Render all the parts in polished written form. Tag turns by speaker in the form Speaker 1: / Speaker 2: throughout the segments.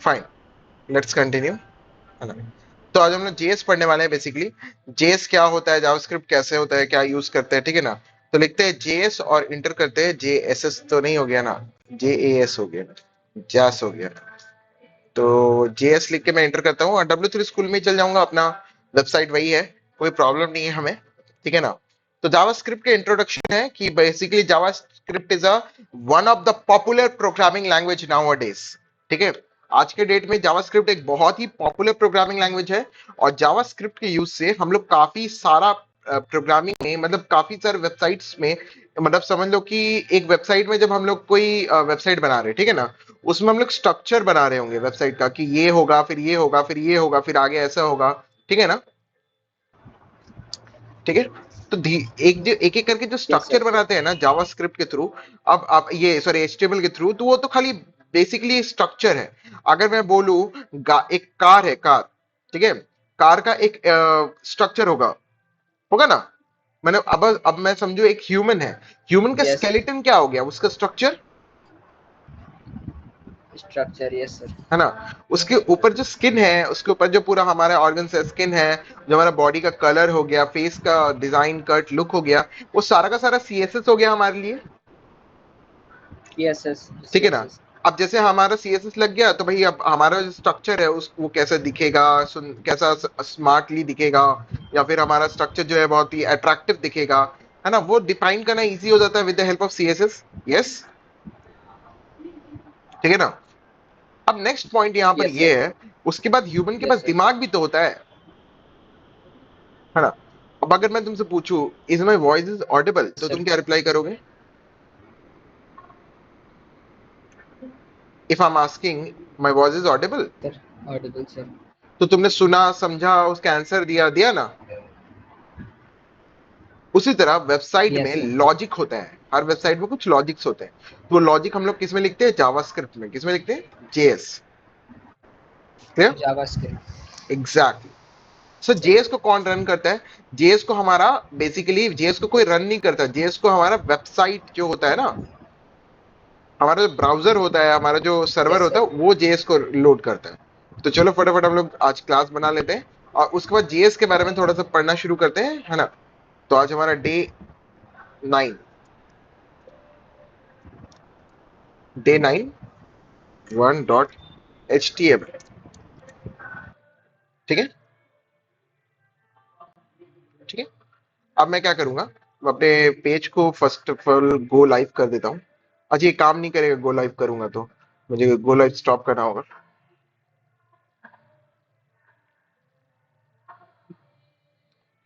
Speaker 1: Fine, let's continue, है ना। तो आज हम लोग जेएस पढ़ने वाले हैं। बेसिकली जेएस क्या होता है, जावास्क्रिप्ट कैसे होता है, क्या यूज करते हैं, ठीक है ना। तो लिखते हैं जेएस और इंटर करते हैं जेएसएस, तो नहीं हो गया ना, जेएएस हो गया, जैस हो गया। तो जेएस लिख के मैं एंटर करता हूँ और W3 स्कूल में ही चल जाऊंगा, अपना वेबसाइट वही है, कोई प्रॉब्लम नहीं है हमें, ठीक है ना। तो जावास्क्रिप्ट के इंट्रोडक्शन है कि basically JavaScript is a one of the popular programming language nowadays, ठीक है। आज के डेट में जावास्क्रिप्ट एक बहुत ही पॉपुलर प्रोग्रामिंग लैंग्वेज है। और जावास्क्रिप्ट के यूज से हम लोग काफी सारा प्रोग्रामिंग में, मतलब काफी सारे वेबसाइट्स में, मतलब समझ लो कि एक वेबसाइट में जब हम लोग कोई वेबसाइट बना रहे हैं, ठीक है ना, उसमें हम लोग स्ट्रक्चर बना रहे होंगे वेबसाइट का कि ये होगा, फिर ये होगा, फिर ये होगा, फिर आगे ऐसा होगा, ठीक है ना, ठीक है। तो एक एक करके जो
Speaker 2: यस सर।
Speaker 1: स्ट्रक्चर बनाते हैं ना जावास्क्रिप्ट के थ्रू, अब आप ये सॉरी एचटीएमएल के थ्रू, तो वो तो खाली बेसिकली स्ट्रक्चर है। अगर मैं बोलूं एक कार है, कार, ठीक है, कार का एक स्ट्रक्चर होगा, होगा ना। मैंने अब मैं समझू एक ह्यूमन है, ह्यूमन का
Speaker 2: यस
Speaker 1: स्केलेटन क्या हो गया, उसका स्ट्रक्चर,
Speaker 2: स्ट्रक्चर, यस सर।
Speaker 1: है ना। उसके ऊपर जो स्किन है, उसके ऊपर जो पूरा हमारा ऑर्गन है, स्किन है, जो हमारा बॉडी का कलर हो गया, फेस का डिजाइन, कट, लुक हो गया, वो सारा का सारा सीएसएस हो गया हमारे लिए,
Speaker 2: यस यस
Speaker 1: ठीक है ना।
Speaker 2: Yes yes.
Speaker 1: अब जैसे हमारा सीएसएस लग गया, तो भाई अब हमारा जो स्ट्रक्चर है उस वो कैसे दिखेगा, कैसा स्मार्टली दिखेगा, या फिर हमारा स्ट्रक्चर जो है बहुत ही अट्रैक्टिव दिखेगा, है ना, वो डिफाइन करना इजी हो जाता है with the help of CSS. Yes, ठीक है ना। अब नेक्स्ट पॉइंट यहाँ पर
Speaker 2: यस
Speaker 1: ये
Speaker 2: सर।
Speaker 1: है, उसके बाद ह्यूमन के
Speaker 2: यस
Speaker 1: पास
Speaker 2: सर।
Speaker 1: दिमाग भी तो होता है ना। अब अगर मैं तुमसे पूछूं is my voice is Audible, तो
Speaker 2: सर
Speaker 1: तुम क्या रिप्लाई करोगे? If I am asking my voice is Audible,
Speaker 2: sir Audible sir.
Speaker 1: तो तुमने सुना, समझा, उसका आंसर दिया, दिया ना। उसी तरह वेबसाइट में
Speaker 2: यस सर।
Speaker 1: लॉजिक होता है, हर वेबसाइट में कुछ लॉजिक्स होते हैं। तो वो लॉजिक हम लोग किस में लिखते हैं, जावास्क्रिप्ट में। किस में लिखते हैं? जेएस। क्लियर?
Speaker 2: जावास्क्रिप्ट।
Speaker 1: एग्जैक्टली। सो जेएस को कौन रन करता है? जेएस को हमारा, बेसिकली जेएस को कोई रन नहीं करता, जेएस को हमारा वेबसाइट जो होता है ना, हमारा जो ब्राउजर होता है, हमारा जो सर्वर
Speaker 2: यस
Speaker 1: होता
Speaker 2: सर।
Speaker 1: है, वो जेएस को लोड करता है। तो चलो फटाफट हम लोग आज क्लास बना लेते हैं और उसके बाद जेएस के बारे में थोड़ा सा पढ़ना शुरू करते हैं, है ना। तो आज हमारा डे 9 1.html, ठीक है, ठीक है। अब मैं क्या करूंगा, मैं अपने पेज को first of all go live कर देता हूँ। अच्छा, ये काम नहीं करेगा गो लाइव करूंगा तो, मुझे गो लाइव स्टॉप करना होगा,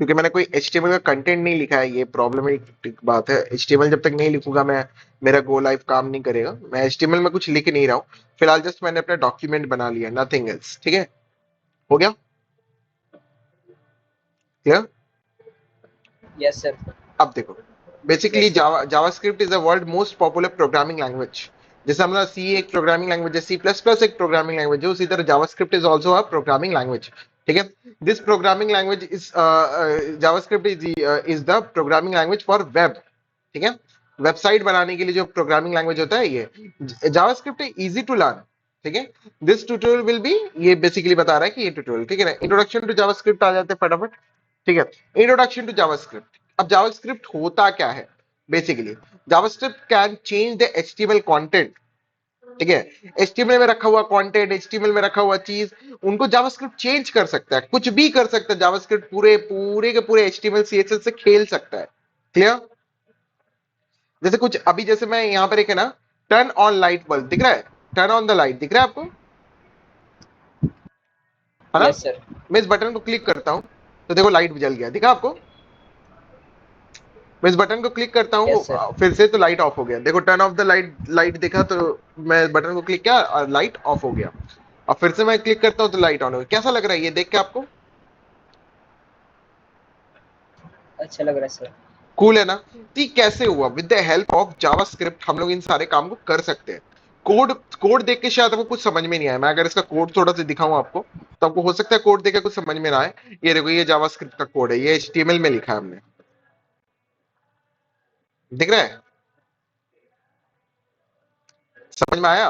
Speaker 1: क्योंकि मैंने कोई एचटीएमएल का कंटेंट नहीं लिखा है। ये प्रॉब्लमेटिक बात है, एचटीएमएल जब तक नहीं लिखूंगा मैं, मेरा गो लाइव काम नहीं करेगा। मैं एचटीएमएल में कुछ लिख नहीं रहा हूँ फिलहाल, जस्ट मैंने अपना डॉक्यूमेंट बना लिया, नथिंग एल्स, ठीक है। हो गया क्लियर?
Speaker 2: Yes sir.
Speaker 1: अब देखो, basically
Speaker 2: yes sir.
Speaker 1: JavaScript is the world most popular programming language. जैसे हमारा सी एक प्रोग्रामिंग लैंग्वेज है, सी प्लस प्लस एक प्रोग्रामिंग लैंग्वेज है, उसी तरह JavaScript is also a programming language, ठीक है। This programming language is JavaScript is the programming language for web, ठीक है। वेबसाइट बनाने के लिए जो प्रोग्रामिंग लैंग्वेज होता है, ये जावास्क्रिप्ट है, इजी टू लर्न, ठीक है। दिस ट्यूटोरियल विल बी, ये बेसिकली बता रहा है कि ये ट्यूटोरियल, ठीक है ना। इंट्रोडक्शन टू जावास्क्रिप्ट आ जाते हैं फटाफट, ठीक है। Introduction to JavaScript. अब जावास्क्रिप्ट होता क्या है? Basically JavaScript can change the HTML content, ठीक है। एचटीएमएल में रखा हुआ कंटेंट, एचटीएमएल में रखा हुआ चीज, उनको जावास्क्रिप्ट चेंज कर सकता है, कुछ भी कर सकता है जावास्क्रिप्ट, पूरे पूरे के पूरे एचटीएमएल सीएसएस से खेल सकता है। क्लियर? जैसे कुछ अभी, जैसे मैं यहां पर एक है ना, टर्न ऑन लाइट बल्ब दिख रहा है, टर्न ऑन द लाइट दिख रहा है आपको, है ना।
Speaker 2: Yes sir.
Speaker 1: मैं इस बटन को क्लिक करता हूं, तो देखो लाइट जल गया, दिखा आपको। मैं इस बटन को क्लिक करता हूँ,
Speaker 2: यस सर।
Speaker 1: फिर से तो लाइट ऑफ हो गया, देखो turn off the light, light दिखा, तो मैं बटन को क्लिक किया और लाइट ऑफ हो गया। और फिर से मैं क्लिक करता हूँ तो लाइट ऑन हो गया। कैसा लग रहा है ये देख के आपको?
Speaker 2: अच्छा लग रहा है सर।
Speaker 1: कूल है ना। तो ये कैसे हुआ? With the help of JavaScript हम लोग इन सारे काम को कर सकते हैं। कोड कोड देख के शायद आपको कुछ समझ में नहीं आया, मैं अगर इसका कोड थोड़ा सा दिखाऊं आपको, तो आपको हो सकता है कोड देख के कुछ समझ में ना आए। ये देखो, ये जावास्क्रिप्ट का कोड है, ये एचटीएमएल में लिखा है हमने, दिख रहा है? समझ में आया?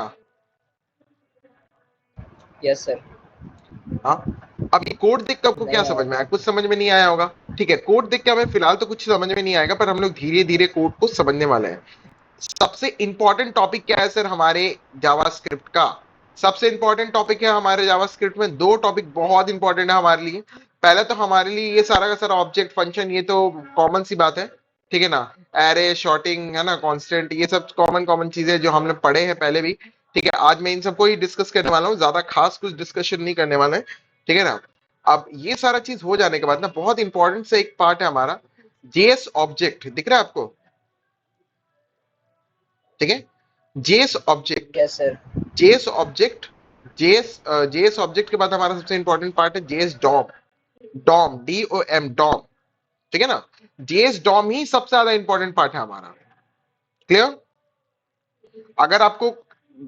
Speaker 2: Yes sir.
Speaker 1: हाँ, अब ये कोड देख के आपको क्या
Speaker 2: नहीं
Speaker 1: समझ में
Speaker 2: आया।
Speaker 1: आया? कुछ समझ में नहीं आया होगा। ठीक है, कोड देख के हमें फिलहाल तो कुछ समझ में नहीं आएगा, पर हम लोग धीरे धीरे कोड को समझने वाले हैं। सबसे इंपॉर्टेंट टॉपिक क्या है सर हमारे जावास्क्रिप्ट का? सबसे इंपॉर्टेंट टॉपिक है हमारे जावास्क्रिप्ट में, दो टॉपिक बहुत इंपॉर्टेंट है हमारे लिए। पहले तो हमारे लिए ये सारा का सारा ऑब्जेक्ट फंक्शन, ये तो कॉमन सी बात है, ठीक है ना। एरे, शॉर्टिंग, है ना, कांस्टेंट, ये सब कॉमन कॉमन चीजें जो हमने पढ़े हैं पहले भी। ठीक है, आज मैं इन सबको ही डिस्कस करने वाला हूँ, ज्यादा खास कुछ डिस्कशन नहीं करने वाला है, ठीक है ना। अब ये सारा चीज हो जाने के बाद ना, बहुत इंपॉर्टेंट से एक पार्ट है हमारा जेएस ऑब्जेक्ट, दिख रहा है आपको? ठीक है, JS object,
Speaker 2: yes sir.
Speaker 1: JS object, JS object के बाद हमारा सबसे इंपॉर्टेंट पार्ट है JS DOM. DOM, DOM, DOM, ठीक है ना। जेएस डॉम ही सबसे ज्यादा इंपॉर्टेंट पार्ट है हमारा। क्लियर? अगर आपको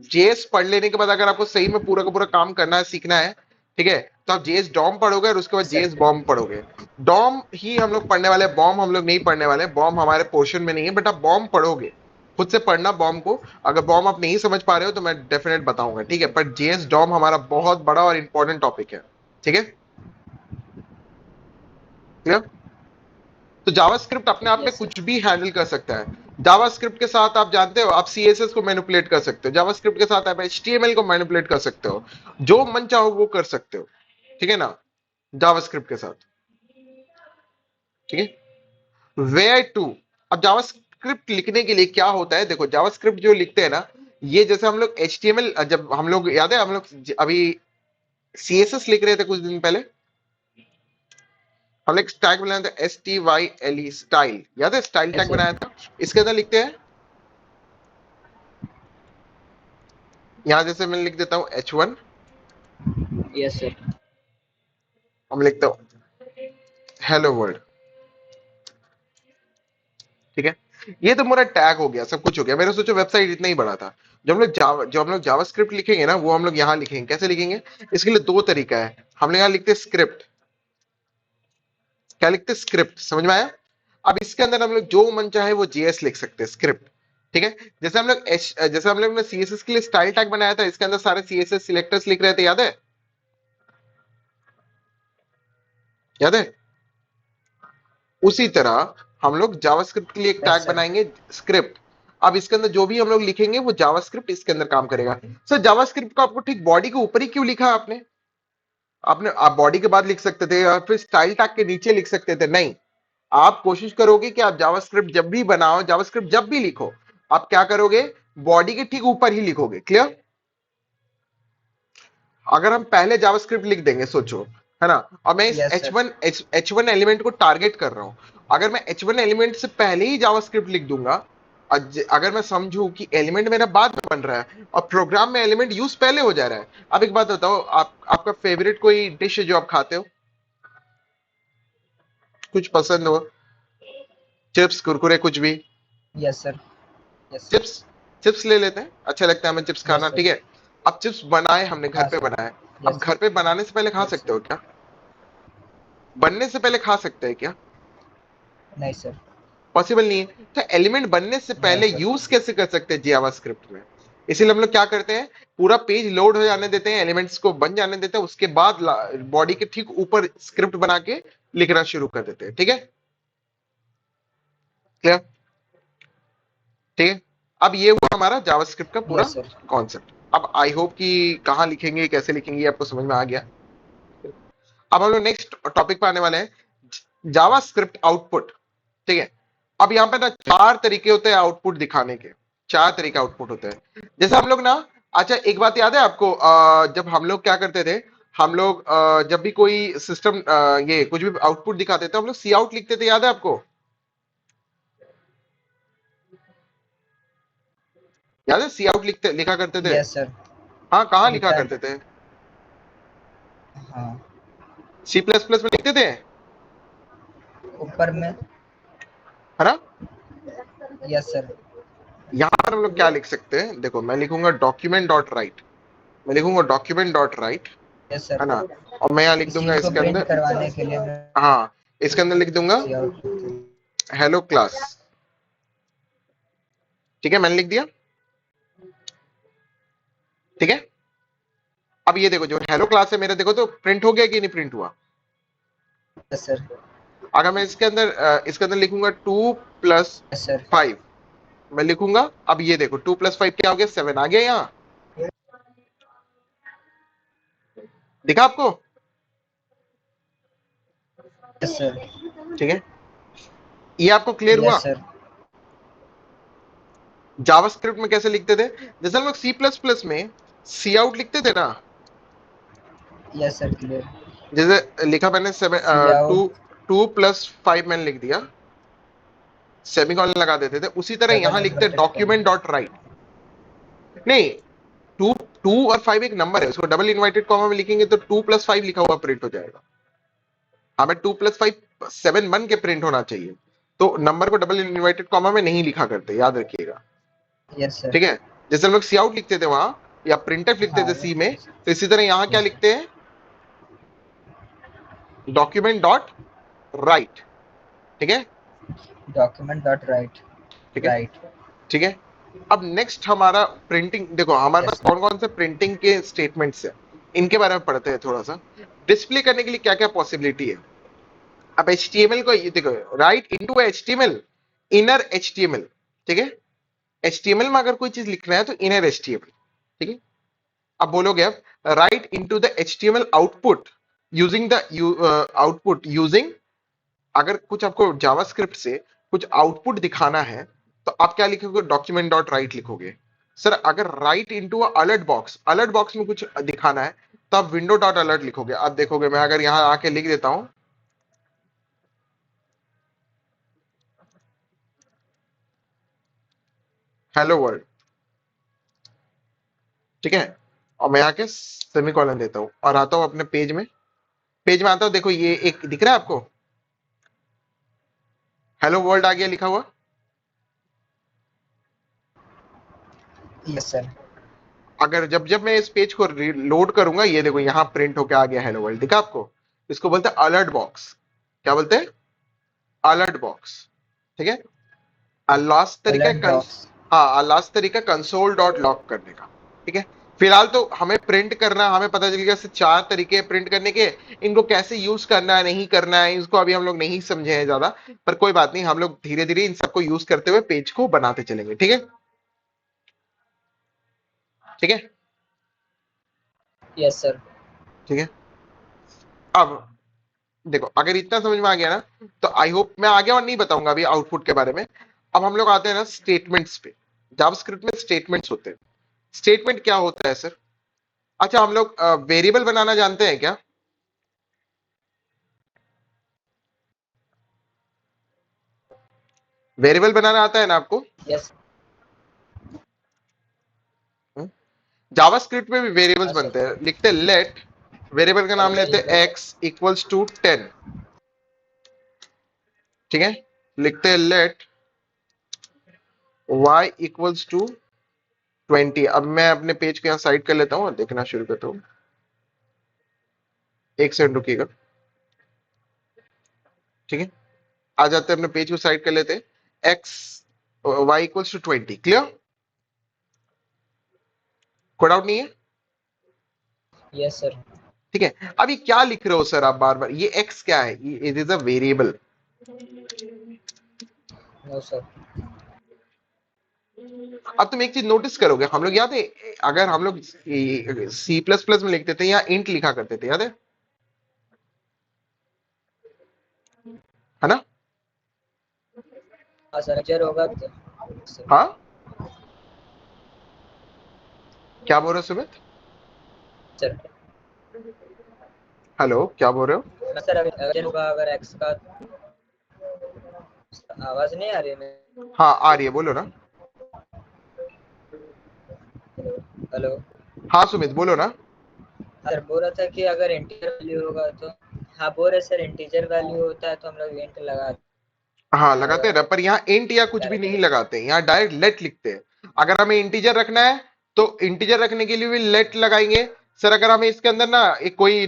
Speaker 1: जेएस पढ़ लेने के बाद अगर आपको सही में पूरा का पूरा काम करना है, सीखना है, ठीक है, तो आप जेएस डॉम पढ़ोगे और उसके बाद
Speaker 2: सर।
Speaker 1: जेएस बॉम्ब पढ़ोगे। डॉम ही हम लोग पढ़ने वाले हैं, बॉम्ब हम लोग नहीं पढ़ने वाले। बॉम्ब हमारे पोर्शन में नहीं है, बट आप बॉम्ब पढ़ोगे, खुद से पढ़ना बॉम्ब को। अगर बॉम्ब आप नहीं समझ पा रहे हो तो मैं डेफिनेट बताऊंगा, ठीक है। पर जेएस डॉम हमारा बहुत बड़ा और इंपॉर्टेंट टॉपिक है, ठीक है। क्लियर? तो जावास्क्रिप्ट अपने आप में
Speaker 2: यस सर।
Speaker 1: कुछ भी हैंडल कर सकता है। जावास्क्रिप्ट के साथ आप जानते हो, आप सीएसएस को मैनिपुलेट कर सकते हो, जावास्क्रिप्ट के साथ आप एचटीएमएल को मैनिपुलेट कर सकते हो, जो मन चाहो वो कर सकते हो, ठीक है ना, जावास्क्रिप्ट के साथ, ठीक है। वेयर टू, अब जावास्क्रिप्ट लिखने के लिए क्या होता है, देखो जावास्क्रिप्ट जो लिखते हैं ना, ये जैसे हम लोग एचटीएमएल, जब हम लोग, याद है हम लोग अभी सीएसएस लिख रहे थे कुछ दिन पहले, हम लोग टैग बनाया था STYLE, स्टाइल, याद है, स्टाइल
Speaker 2: यस
Speaker 1: टैग
Speaker 2: सर।
Speaker 1: बनाया था। इसके अंदर लिखते हैं, यहां जैसे मैं लिख देता हूं H1,
Speaker 2: यस सर।
Speaker 1: हम लिखता हूं हेलो वर्ल्ड, ठीक है। ये तो मेरा टैग हो गया, सब कुछ हो गया। मेरा सोचो वेबसाइट इतना ही बड़ा था। जो हम लोग जावास्क्रिप्ट लिखेंगे ना, वो हम लोग यहां लिखेंगे। कैसे लिखेंगे? इसके लिए दो तरीका है। हम लोग यहां लिखते हैं स्क्रिप्ट, क्या लिखते हैं? स्क्रिप्ट, समझ में आया? अब इसके अंदर हम लोग जो मन चाहे वो जेएस लिख सकते हैं, स्क्रिप्ट, ठीक है। जैसे हम लोग ने सीएसएस के लिए स्टाइल टैग बनाया था, इसके अंदर सारे सीएसएस सिलेक्टर्स लिख रहे थे, याद है? याद है? उसी तरह हम लोग जावास्क्रिप्ट के लिए एक
Speaker 2: यस
Speaker 1: टैग
Speaker 2: सर।
Speaker 1: बनाएंगे, स्क्रिप्ट। अब इसके अंदर जो भी हम लोग लिखेंगे वो जावास्क्रिप्ट इसके अंदर काम करेगा। सर जावास्क्रिप्ट को आपको ठीक बॉडी के ऊपर ही क्यों लिखा आपने? आपने, आप बॉडी के बाद लिख सकते थे, या फिर स्टाइल टैग के नीचे लिख सकते थे। नहीं, आप कोशिश करोगे कि आप जावास्क्रिप्ट जब भी बनाओ, जावास्क्रिप्ट जब भी लिखो, आप क्या करोगे? बॉडी के ठीक ऊपर ही लिखोगे। क्लियर? अगर हम पहले जावास्क्रिप्ट लिख देंगे, सोचो, है ना, और मैं इस
Speaker 2: yes
Speaker 1: H
Speaker 2: sir.
Speaker 1: One H one element को टारगेट कर रहा हूं, अगर मैं एच वन एलिमेंट से पहले ही जावास्क्रिप्ट लिख दूंगा, अगर मैं समझूं कि एलिमेंट मेरा बाद में बन रहा है और प्रोग्राम में एलिमेंट यूज पहले हो जा रहा है। अब एक बात बताओ, आपका फेवरेट कोई डिश है जो आप खाते हो, कुछ पसंद हो, चिप्स, कुरकुरे, कुछ भी?
Speaker 2: Yes sir. Yes sir.
Speaker 1: Chips, chips ले लेते हैं, अच्छा लगता है हमें चिप्स
Speaker 2: यस
Speaker 1: खाना,
Speaker 2: सर।
Speaker 1: ठीक है। अब चिप्स बनाए हमने, घर
Speaker 2: हाँ
Speaker 1: पे
Speaker 2: सर।
Speaker 1: बनाए। अब
Speaker 2: यस।
Speaker 1: घर पे बनाने से पहले खा
Speaker 2: यस
Speaker 1: सकते
Speaker 2: सर।
Speaker 1: हो क्या? बनने से पहले खा सकते हैं क्या?
Speaker 2: नहीं सर।
Speaker 1: पॉसिबल नहीं है। तो एलिमेंट बनने से
Speaker 2: नो
Speaker 1: पहले
Speaker 2: सर।
Speaker 1: यूज कैसे कर सकते हैं जावास्क्रिप्ट में? इसीलिए हम लोग क्या करते हैं, पूरा पेज लोड हो जाने देते हैं, एलिमेंट्स को बन जाने देते हैं, उसके बाद बॉडी के ठीक ऊपर स्क्रिप्ट बना के लिखना शुरू कर देते हैं, ठीक है। क्लियर? ठीक है। अब ये हुआ हमारा जावास्क्रिप्ट का पूरा
Speaker 2: यस सर।
Speaker 1: कॉन्सेप्ट। अब आई होप कि कहां लिखेंगे, कैसे लिखेंगे, आपको समझ में आ गया। अब हम लोग नेक्स्ट टॉपिक पे आने वाले हैं, जावास्क्रिप्ट आउटपुट, ठीक है। अब यहां पे ना चार तरीके होते हैं आउटपुट दिखाने के, चार तरीके आउटपुट होते हैं। जैसे हम लोग ना, अच्छा एक बात याद है आपको, जब हम लोग क्या करते थे, हम लोग जब भी कोई सिस्टम ये कुछ भी आउटपुट दिखाते थे, हम लोग सी आउट लिखते थे, याद है आपको? याद है, सी आउट लिखा करते थे।
Speaker 2: Yes sir.
Speaker 1: हाँ, कहाँ लिखा
Speaker 2: रिटर्न।
Speaker 1: करते थे?
Speaker 2: हाँ।
Speaker 1: C++ में लिखते थे,
Speaker 2: ऊपर में।
Speaker 1: है ना।
Speaker 2: Yes sir.
Speaker 1: यहां पर हम लोग क्या लिख सकते हैं, देखो मैं लिखूंगा डॉक्यूमेंट डॉट राइट, मैं लिखूंगा डॉक्यूमेंट डॉट राइट,
Speaker 2: यस
Speaker 1: है
Speaker 2: सर।
Speaker 1: ना। और मैं यहाँ लिख
Speaker 2: इस
Speaker 1: दूंगा
Speaker 2: चीज को
Speaker 1: इसके
Speaker 2: प्रिंट
Speaker 1: अंदर,
Speaker 2: करवाने के लिए मैं
Speaker 1: हाँ, इसके अंदर लिख दूंगा
Speaker 2: सी आउट लिखता हूँ।
Speaker 1: हेलो क्लास, ठीक है, मैंने लिख दिया, ठीक है। अब ये देखो जो हेलो क्लास है मेरा, देखो तो प्रिंट हो गया कि नहीं प्रिंट हुआ।
Speaker 2: Yes sir.
Speaker 1: अगर मैं इसके अंदर लिखूंगा 2
Speaker 2: यस सर।
Speaker 1: + 5, मैं लिखूंगा, अब ये देखो 2 + 5 क्या हो गया, 7 आ गया यहाँ, दिखा आपको।
Speaker 2: Yes sir.
Speaker 1: ठीक है, ये आपको क्लियर हुआ।
Speaker 2: Yes sir.
Speaker 1: जावास्क्रिप्ट में कैसे लिखते थे, जैसे हम लोग सी प्लस प्लस में सी आउट लिखते थे ना,
Speaker 2: यस सर क्लियर।
Speaker 1: जैसे लिखा मैंने
Speaker 2: सी
Speaker 1: टू
Speaker 2: आउट
Speaker 1: 2 + 5 मैंने लिख दिया, सेमीकोलन लगा देते थे, उसी तरह
Speaker 2: डबल
Speaker 1: यहां लिखते
Speaker 2: inverted
Speaker 1: document
Speaker 2: comma.
Speaker 1: Dot right. नहीं, टू 2 और 5 एक नंबर है, उसको डबल इन्वर्टेड कॉमा में लिखेंगे तो 2 + 5 लिखा हुआ प्रिंट हो जाएगा। हमें 2 + 5 7 बन के प्रिंट होना चाहिए, तो नंबर को डबल इन्वर्टेड कॉमा में नहीं लिखा करते, याद रखिएगा।
Speaker 2: Yes sir.
Speaker 1: ठीक है, जैसे हम लोग सी आउट लिखते थे वहां, या प्रिंटफ लिखते
Speaker 2: हाँ
Speaker 1: थे सी में,
Speaker 2: यस।
Speaker 1: तो इसी तरह यहां क्या
Speaker 2: यस
Speaker 1: लिखते हैं, डॉक्यूमेंट डॉट राइट। ठीक है।
Speaker 2: Sir document dot right.
Speaker 1: ठीक है।
Speaker 2: राइट।
Speaker 1: ठीक है। अब नेक्स्ट हमारा प्रिंटिंग, देखो हमारे पास
Speaker 2: यस
Speaker 1: कौन कौन से प्रिंटिंग के स्टेटमेंट्स है, इनके बारे में पढ़ते हैं थोड़ा सा। डिस्प्ले करने के लिए क्या क्या पॉसिबिलिटी है। अब HTML को ये देखो, right into HTML, inner HTML। ठीक है, HTML में अगर कोई चीज लिखना है तो इनर HTML। ठीक है। अब बोलोगे, अब right into the HTML output using the output using, अगर कुछ आपको जावास्क्रिप्ट से कुछ आउटपुट दिखाना है तो आप क्या लिखोगे, डॉक्यूमेंट डॉट राइट लिखोगे। सर अगर राइट इनटू अलर्ट बॉक्स में कुछ दिखाना है तो आप विंडो डॉट अलर्ट लिखोगे। अब देखोगे मैं अगर यहां आके लिख देता हूं, हेलो वर्ल्ड। ठीक है, और मैं आके सेमीकोलन देता हूं और आता हूं अपने पेज में आता हूं, देखो ये एक दिख रहा है आपको, हेलो वर्ल्ड आ गया लिखा हुआ।
Speaker 2: Yes sir.
Speaker 1: अगर जब जब मैं इस पेज को लोड करूंगा, ये देखो यहां प्रिंट होकर आ गया हेलो वर्ल्ड, दिखा आपको। इसको बोलते हैं अलर्ट बॉक्स। क्या बोलते हैं, अलर्ट बॉक्स। ठीक है। लास्ट तरीका
Speaker 2: अलर्ट
Speaker 1: है
Speaker 2: बॉक्स।
Speaker 1: हाँ, लास्ट तरीका कंसोल डॉट लॉग करने का। ठीक है। फिलहाल तो हमें प्रिंट करना, हमें पता चल गया सिर्फ 4 तरीके प्रिंट करने के। इनको कैसे यूज करना है नहीं करना है इसको अभी हम लोग नहीं समझे हैं ज्यादा, पर कोई बात नहीं, हम लोग धीरे धीरे इन सबको यूज करते हुए पेज को बनाते चलेंगे। ठीक है। ठीक है।
Speaker 2: Yes sir.
Speaker 1: ठीक है। अब देखो अगर इतना समझ में आ गया ना, तो आई होप, मैं आगे और नहीं बताऊंगा अभी आउटपुट के बारे में। अब हम लोग आते हैं ना स्टेटमेंट्स पे। जावास्क्रिप्ट में स्टेटमेंट्स होते हैं। स्टेटमेंट क्या होता है सर। अच्छा, हम लोग वेरिएबल बनाना जानते हैं क्या। वेरिएबल बनाना आता है ना आपको।
Speaker 2: यस।
Speaker 1: जावास्क्रिप्ट में भी वेरिएबल्स
Speaker 2: हाँ सर।
Speaker 1: बनते हैं, लिखते हैं लेट, वेरिएबल का नाम लेते हैं
Speaker 2: अवेलेबल।
Speaker 1: x equals to 10। ठीक है। लिखते हैं लेट y इक्वल्स टू 20। अब मैं अपने पेज को यहाँ साइड कर लेता हूँ और देखना शुरू करता हूँ, एक सेकंड रुकिएगा। ठीक है, आ जाते हैं अपने पेज को साइड कर लेते हैं, x y equals to 20। Clear, कोई डाउट नहीं है।
Speaker 2: Yes sir.
Speaker 1: ठीक है, अभी क्या लिख रहे हो सर आप बार बार, ये x क्या है, it is a variable.
Speaker 2: No sir.
Speaker 1: अब तुम एक चीज नोटिस करोगे, हम लोग याद है, अगर हम लोग सी प्लस प्लस में लिखते थे या इंट लिखा करते थे, याद है ना।
Speaker 2: हाँ सर जर होगा तो सर।
Speaker 1: हाँ, क्या बोल रहे हो सुमित,
Speaker 2: सर
Speaker 1: हेलो क्या बोल रहे हो।
Speaker 2: हाँ सर अगर होगा अगर एक्स का। आवाज नहीं आ रही है।
Speaker 1: हाँ आ रही है, बोलो ना।
Speaker 2: हेलो।
Speaker 1: हाँ सुमित बोलो ना।
Speaker 2: सर बोल रहा था कि अगर इंटीजर वैल्यू होगा तो। हाँ बोल रहे सर इंटीजर वैल्यू होता है तो हम लोग इंट लगा
Speaker 1: हाँ लगाते हैं ना, पर यहाँ इंट या कुछ भी नहीं
Speaker 2: डायरेक्टली।
Speaker 1: लगाते हैं, यहाँ डायरेक्ट लेट लिखते हैं। अगर हमें इंटीजर रखना है तो इंटीजर रखने के लिए भी लेट लगाएंगे। सर अगर हमें इसके अंदर ना एक कोई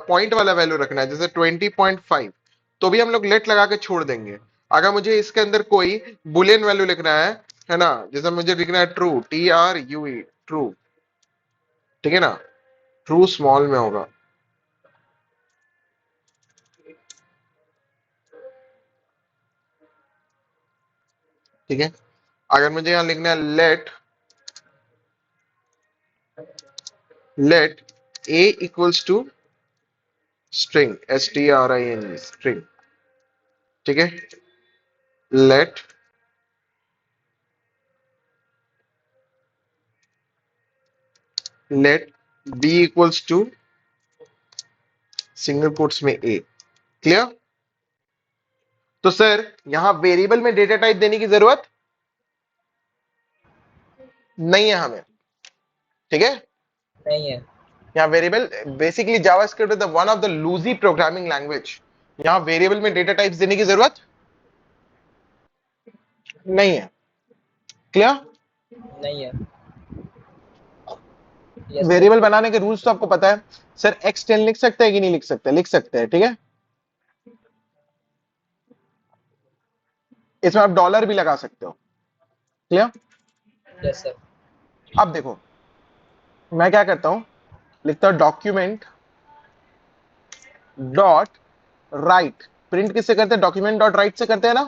Speaker 1: पॉइंट वाला वैल्यू रखना है, जैसे 20.5, तो भी हम लोग लेट लगा के छोड़ देंगे। अगर मुझे इसके अंदर कोई बुलियन वैल्यू लिखना है ना, जैसे मुझे लिखना है ट्रू, TRUE, ट्रू। ठीक है ना, ट्रू स्मॉल में होगा। ठीक है, अगर मुझे यहां लिखना है let a equals to string string string, ठीक है, let b equals to single quotes में a। क्लियर? तो सर यहां वेरिएबल में डेटा टाइप देने की जरूरत नहीं है हमें, ठीक है।
Speaker 2: नहीं है।
Speaker 1: यहाँ variable basically JavaScript is one of the loosely programming language. यहाँ वेरिएबल में डेटा टाइप्स देने की जरूरत नहीं है। क्लियर?
Speaker 2: नहीं है। Yes sir.
Speaker 1: वेरिएबल बनाने के रूल्स तो आपको पता है सर। x10 लिख सकते हैं कि नहीं लिख सकते? लिख सकते हैं, ठीक है। इसमें आप डॉलर भी लगा सकते हो। क्लियर?
Speaker 2: Yes sir.
Speaker 1: अब देखो मैं क्या करता हूं, लिखता हूं डॉक्यूमेंट डॉट राइट। प्रिंट किससे करते हैं? डॉक्यूमेंट डॉट राइट से करते हैं ना,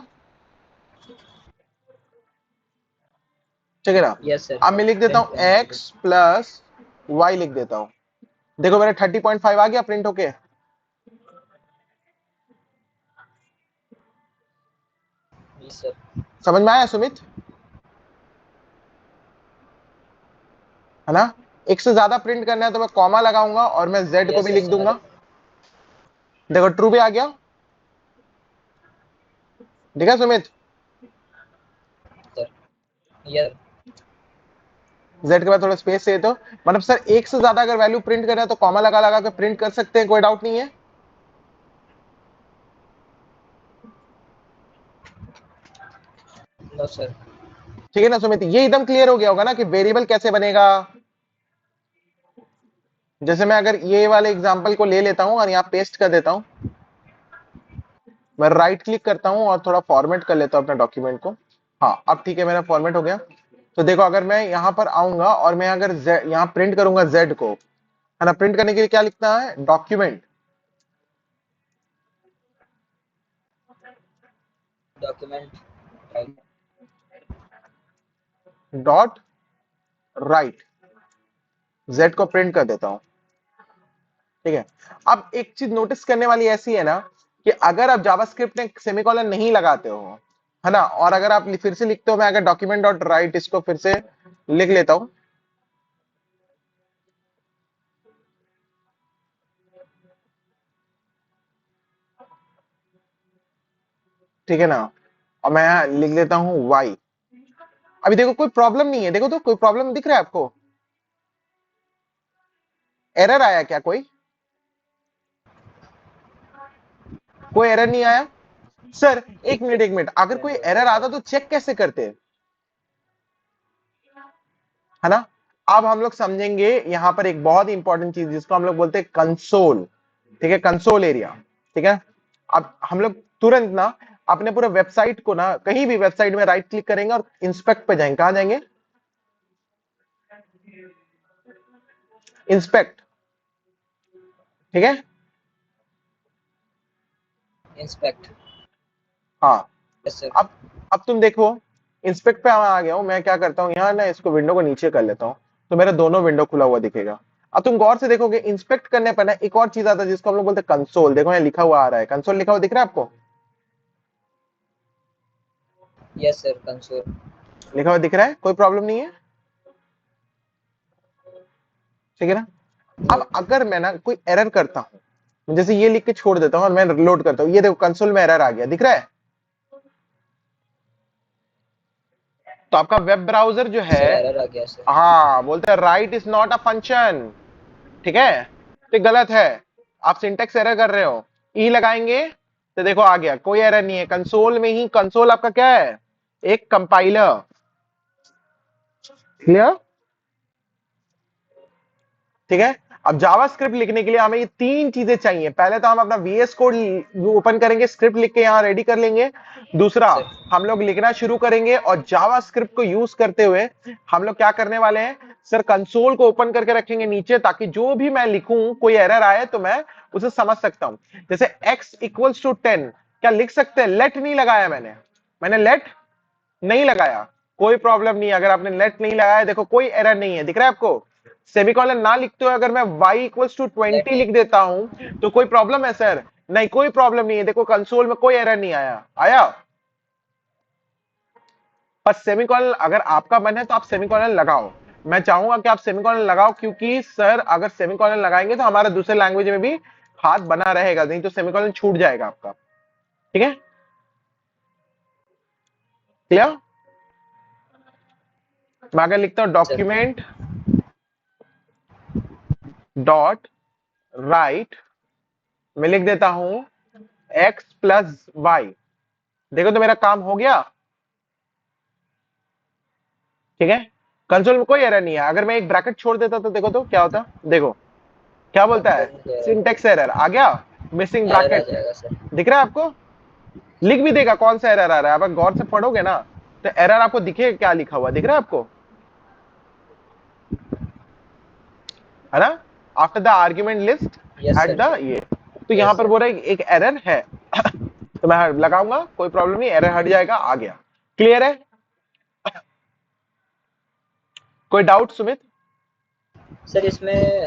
Speaker 1: ठीक है ना।
Speaker 2: Yes sir.
Speaker 1: अब मैं लिख देता हूं x प्लस y लिख देता हूं। देखो मेरा 30.5 आ गया प्रिंट होके।
Speaker 2: Yes sir.
Speaker 1: समझ में आया सुमित? है ना। एक से ज्यादा प्रिंट करना है तो मैं कॉमा लगाऊंगा और मैं z को
Speaker 2: यस
Speaker 1: भी
Speaker 2: सर
Speaker 1: लिख
Speaker 2: समझ
Speaker 1: दूंगा। देखो ट्रू भी आ गया। ठीक है सुमित?
Speaker 2: सर। यस।
Speaker 1: z के बाद थोड़ा स्पेस चाहिए तो मतलब सर एक से ज्यादा अगर वैल्यू प्रिंट करना है तो कॉमा लगा लगा के प्रिंट कर सकते हैं, कोई डाउट नहीं है।
Speaker 2: No sir.
Speaker 1: ठीक है ना सुमित? ये एकदम क्लियर हो गया होगा ना कि वेरिएबल कैसे बनेगा। जैसे मैं अगर ये वाले एग्जांपल को ले लेता हूं और यहां पेस्ट कर देता हूं, मैं राइट क्लिक करता हूं और थोड़ा फॉर्मेट कर लेता हूं अपने डॉक्यूमेंट को। हाँ अब ठीक है, मेरा फॉर्मेट हो गया। तो देखो अगर मैं यहां पर आऊंगा और मैं अगर यहां प्रिंट करूंगा z को, है ना, प्रिंट करने के लिए क्या लिखना है? Document
Speaker 2: document right.
Speaker 1: Dot right, z को प्रिंट कर देता हूं। ठीक है। अब एक चीज नोटिस करने वाली ऐसी है ना कि अगर आप जावास्क्रिप्ट में सेमीकोलन नहीं लगाते हो, है ना, और अगर आप फिर से लिखते हो, मैं अगर डॉक्यूमेंट डॉट राइट इसको फिर से लिख लेता हूं, ठीक है ना, और मैं यहां लिख लेता हूं y। अभी देखो कोई प्रॉब्लम नहीं है। देखो तो कोई प्रॉब्लम दिख रहा है आपको? एरर आया क्या? कोई कोई एरर नहीं आया सर? एक मिनट एक मिनट, अगर कोई एरर आता तो चेक कैसे करते, है ना। अब हम लोग समझेंगे यहां पर एक बहुत ही इंपॉर्टेंट चीज जिसको हम लोग बोलते हैं कंसोल। ठीक है, कंसोल एरिया। ठीक है। अब हम लोग तुरंत ना अपने पूरे वेबसाइट को ना, कहीं भी वेबसाइट में राइट क्लिक करेंगे और इंस्पेक्ट पे जाएंगे। कहां जाएंगे? इंस्पेक्ट। ठीक है।
Speaker 2: इंस्पेक्ट।
Speaker 1: हाँ।
Speaker 2: Yes sir.
Speaker 1: अब तुम देखो, इंस्पेक्ट पे आ गया हूं मैं। क्या करता हूं यहां ना, इसको विंडो को नीचे कर लेता हूं तो मेरा दोनों विंडो खुला हुआ दिखेगा। अब तुम गौर से देखोगे इंस्पेक्ट करने पर ना एक और चीज आता है जिसको हम लोग बोलते हैं कंसोल। देखो यहाँ लिखा हुआ आ रहा है, कंसोल लिखा हुआ दिख रहा है आपको?
Speaker 2: Yes sir console.
Speaker 1: लिखा हुआ दिख रहा है, कोई प्रॉब्लम नहीं है, ठीक है ना।
Speaker 2: नो।
Speaker 1: अब अगर मैं ना कोई एरर करता हूं, जैसे ये लिख के छोड़ देता हूं और मैं लोड करता हूं, ये देखो कंसोल में एरर आ गया, दिख रहा है। तो आपका वेब ब्राउजर जो है,
Speaker 2: सर एरर आ गया सर।
Speaker 1: हाँ, बोलते हैं right is not a function. ठीक है, तो ये गलत है। आप सिंटेक्स एरर कर रहे हो। ई लगाएंगे तो देखो आ गया, कोई एरर नहीं है। कंसोल में ही, कंसोल आपका क्या है? एक कंपाइलर। क्लियर? ठीक है। अब जावास्क्रिप्ट लिखने के लिए हमें ये तीन चीजें चाहिए। पहले तो हम अपना VS कोड ओपन करेंगे, स्क्रिप्ट लिख के यहाँ रेडी कर लेंगे। दूसरा,
Speaker 2: सर
Speaker 1: हम लोग लिखना शुरू करेंगे और जावास्क्रिप्ट को यूज करते हुए हम लोग क्या करने वाले हैं सर, कंसोल को ओपन करके रखेंगे नीचे, ताकि जो भी मैं लिखूं कोई एरर आए तो मैं उसे समझ सकता हूं। जैसे x इक्वल्स टू 10, क्या लिख सकते हैं? लेट नहीं लगाया मैंने लेट नहीं लगाया, कोई प्रॉब्लम नहीं है। अगर आपने लेट नहीं लगाया, देखो कोई एरर नहीं है, दिख रहा है आपको? सेमीकोलन ना लिखते हो अगर मैं y इक्वल्स टू 20 लिख देता हूं तो कोई प्रॉब्लम है सर? नहीं, कोई प्रॉब्लम नहीं है। देखो कंसोल में कोई एरर नहीं आया। पर सेमीकोलन अगर आपका मन है तो आप सेमीकोलन लगाओ, मैं चाहूंगा कि आप सेमीकोलन लगाओ, क्योंकि सर अगर सेमीकोलन लगाएंगे तो हमारा दूसरे लैंग्वेज में भी हाथ बना रहेगा, नहीं तो सेमीकोलन छूट जाएगा आपका। ठीक है, क्लियर? मैं आगे लिखता हूं
Speaker 2: सर
Speaker 1: डॉक्यूमेंट डॉट राइट, मैं लिख देता हूं x प्लस वाई। देखो तो मेरा काम हो गया। ठीक है, कंसोल में कोई एरर नहीं है। अगर मैं एक ब्रैकेट छोड़ देता तो देखो तो क्या होता, देखो क्या बोलता है, सिंटेक्स एरर आ गया, मिसिंग
Speaker 2: एरर आ
Speaker 1: ब्रैकेट।
Speaker 2: जाएगा सर।
Speaker 1: दिख रहा है आपको? लिख भी देगा कौन सा एरर आ रहा है। अगर गौर से पढ़ोगे ना तो एरर आपको दिखेगा, क्या लिखा हुआ दिख रहा है आपको, है ना? After the argument list
Speaker 2: yes
Speaker 1: at
Speaker 2: sir.
Speaker 1: The ये, तो यहां
Speaker 2: यस
Speaker 1: पर
Speaker 2: सर।
Speaker 1: बोल रहा है एक एरर है तो मैं लगाऊंगा, कोई प्रॉब्लम नहीं, एरर हट जाएगा, आ गया। क्लियर है? कोई डाउट सुमित?
Speaker 2: सर इसमें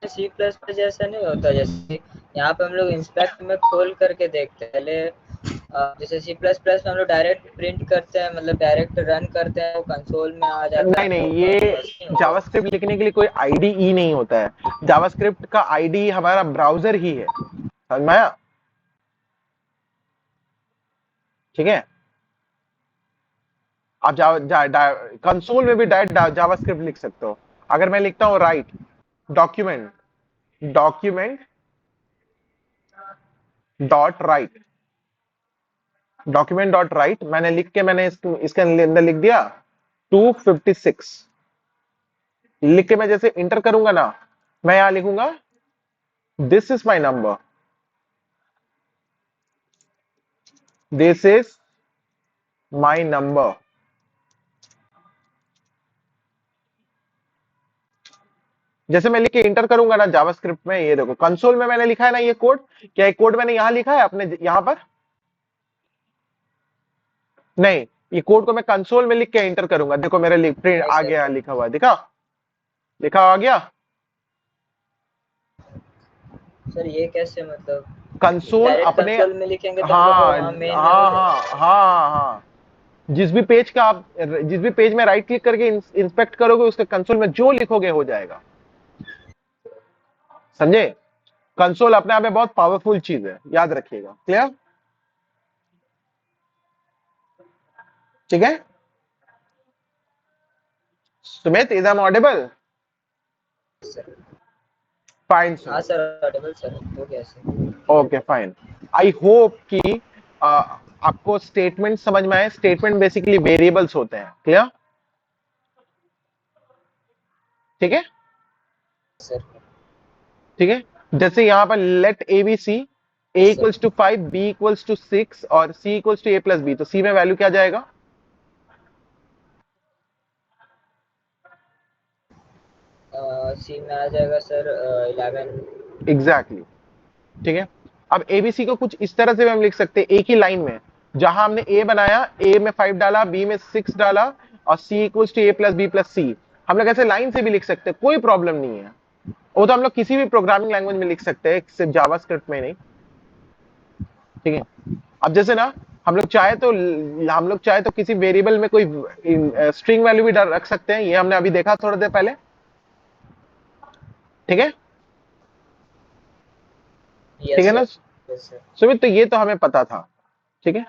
Speaker 2: सी प्लस जैसा नहीं होता, जैसे यहाँ पे हम लोग इंस्पेक्ट में खोल करके देखते हैं पहले, जैसे सी प्लस में हम लोग डायरेक्ट प्रिंट करते हैं, मतलब डायरेक्ट रन करते हैं, वो कंसोल में आ जाता
Speaker 1: नहीं
Speaker 2: है
Speaker 1: नहीं,
Speaker 2: कोड,
Speaker 1: ये
Speaker 2: तो ऐसे नहीं होता।
Speaker 1: जावास्क्रिप्ट लिखने के लिए कोई आईडीई नहीं होता है। जावास्क्रिप्ट का आईडी हमारा ब्राउजर ही है, समझ में आया? ठीक है, आप कंसोल में भी डायरेक्ट जावास्क्रिप्ट लिख सकते हो। अगर मैं लिखता हूं right document document dot right, document dot right मैंने लिख के मैंने इसके अंदर लिख दिया 256, लिख के मैं जैसे इंटर करूंगा ना, मैं यहां लिखूंगा this is my number, this is my number. जैसे मैं लिख के इंटर करूंगा ना जावास्क्रिप्ट में, ये देखो कंसोल में मैंने लिखा है ना ये कोड, क्या ये कोड मैंने यहां लिखा है अपने यहां पर? नहीं, ये कोड को मैं कंसोल में लिख के इंटर करूंगा, देखो मेरे प्रिंट
Speaker 2: नहीं
Speaker 1: आ
Speaker 2: सर।
Speaker 1: गया, लिखा हुआ दिखा, लिखा आ गया।
Speaker 2: सर ये कैसे, मतलब
Speaker 1: कंसोल
Speaker 2: डायरेक्ट
Speaker 1: अपने,
Speaker 2: कंसोल में लिखेंगे तो हम लोग
Speaker 1: हाँ
Speaker 2: वहाँ मेन में हो
Speaker 1: हाँ
Speaker 2: जाएगा।
Speaker 1: हाँ हाँ हाँ, जिस भी पेज का आप, जिस भी पेज में राइट क्लिक करके इंस्पेक्ट करोगे उसके कंसोल में जो लिखोगे हो जाएगा, समझे? कंसोल अपने आप में बहुत पावरफुल चीज है, याद रखिएगा। क्लियर? ठीक है Sumit, is am audible?
Speaker 2: Sir
Speaker 1: fine
Speaker 2: हाँ
Speaker 1: सुमित,
Speaker 2: सर, ऑडिबल सर, हो गया सर।
Speaker 1: Okay fine. आई होप कि आपको स्टेटमेंट समझ में आए। स्टेटमेंट बेसिकली वेरिएबल्स होते हैं। क्लियर? ठीक है,
Speaker 2: सर
Speaker 1: ठीक है, जैसे यहां पर let A B C, A
Speaker 2: sir
Speaker 1: equals to 5, B equals to 6 और C equals to A plus B, तो सी में वैल्यू क्या जाएगा?
Speaker 2: सी में आ जाएगा सर 11।
Speaker 1: Exactly exactly. ठीक है, अब एबीसी को कुछ इस तरह से भी हम लिख सकते हैं, एक ही लाइन में, जहां हमने ए बनाया, ए में 5 डाला, बी में 6 डाला और C equals to A plus B plus C, हम लोग ऐसे लाइन से भी लिख सकते हैं, कोई प्रॉब्लम नहीं है। वो तो हम लोग किसी भी प्रोग्रामिंग लैंग्वेज में लिख सकते हैं, सिर्फ जावास्क्रिप्ट में नहीं। ठीक है, अब जैसे ना हम लोग चाहे तो किसी वेरिएबल में कोई स्ट्रिंग वैल्यू भी रख सकते हैं, ये हमने अभी देखा थोड़ी देर पहले। ठीक है, ठीक
Speaker 2: यस
Speaker 1: है
Speaker 2: सर।
Speaker 1: ना
Speaker 2: यस सर।
Speaker 1: सुमित? तो ये तो हमें पता था। ठीक है,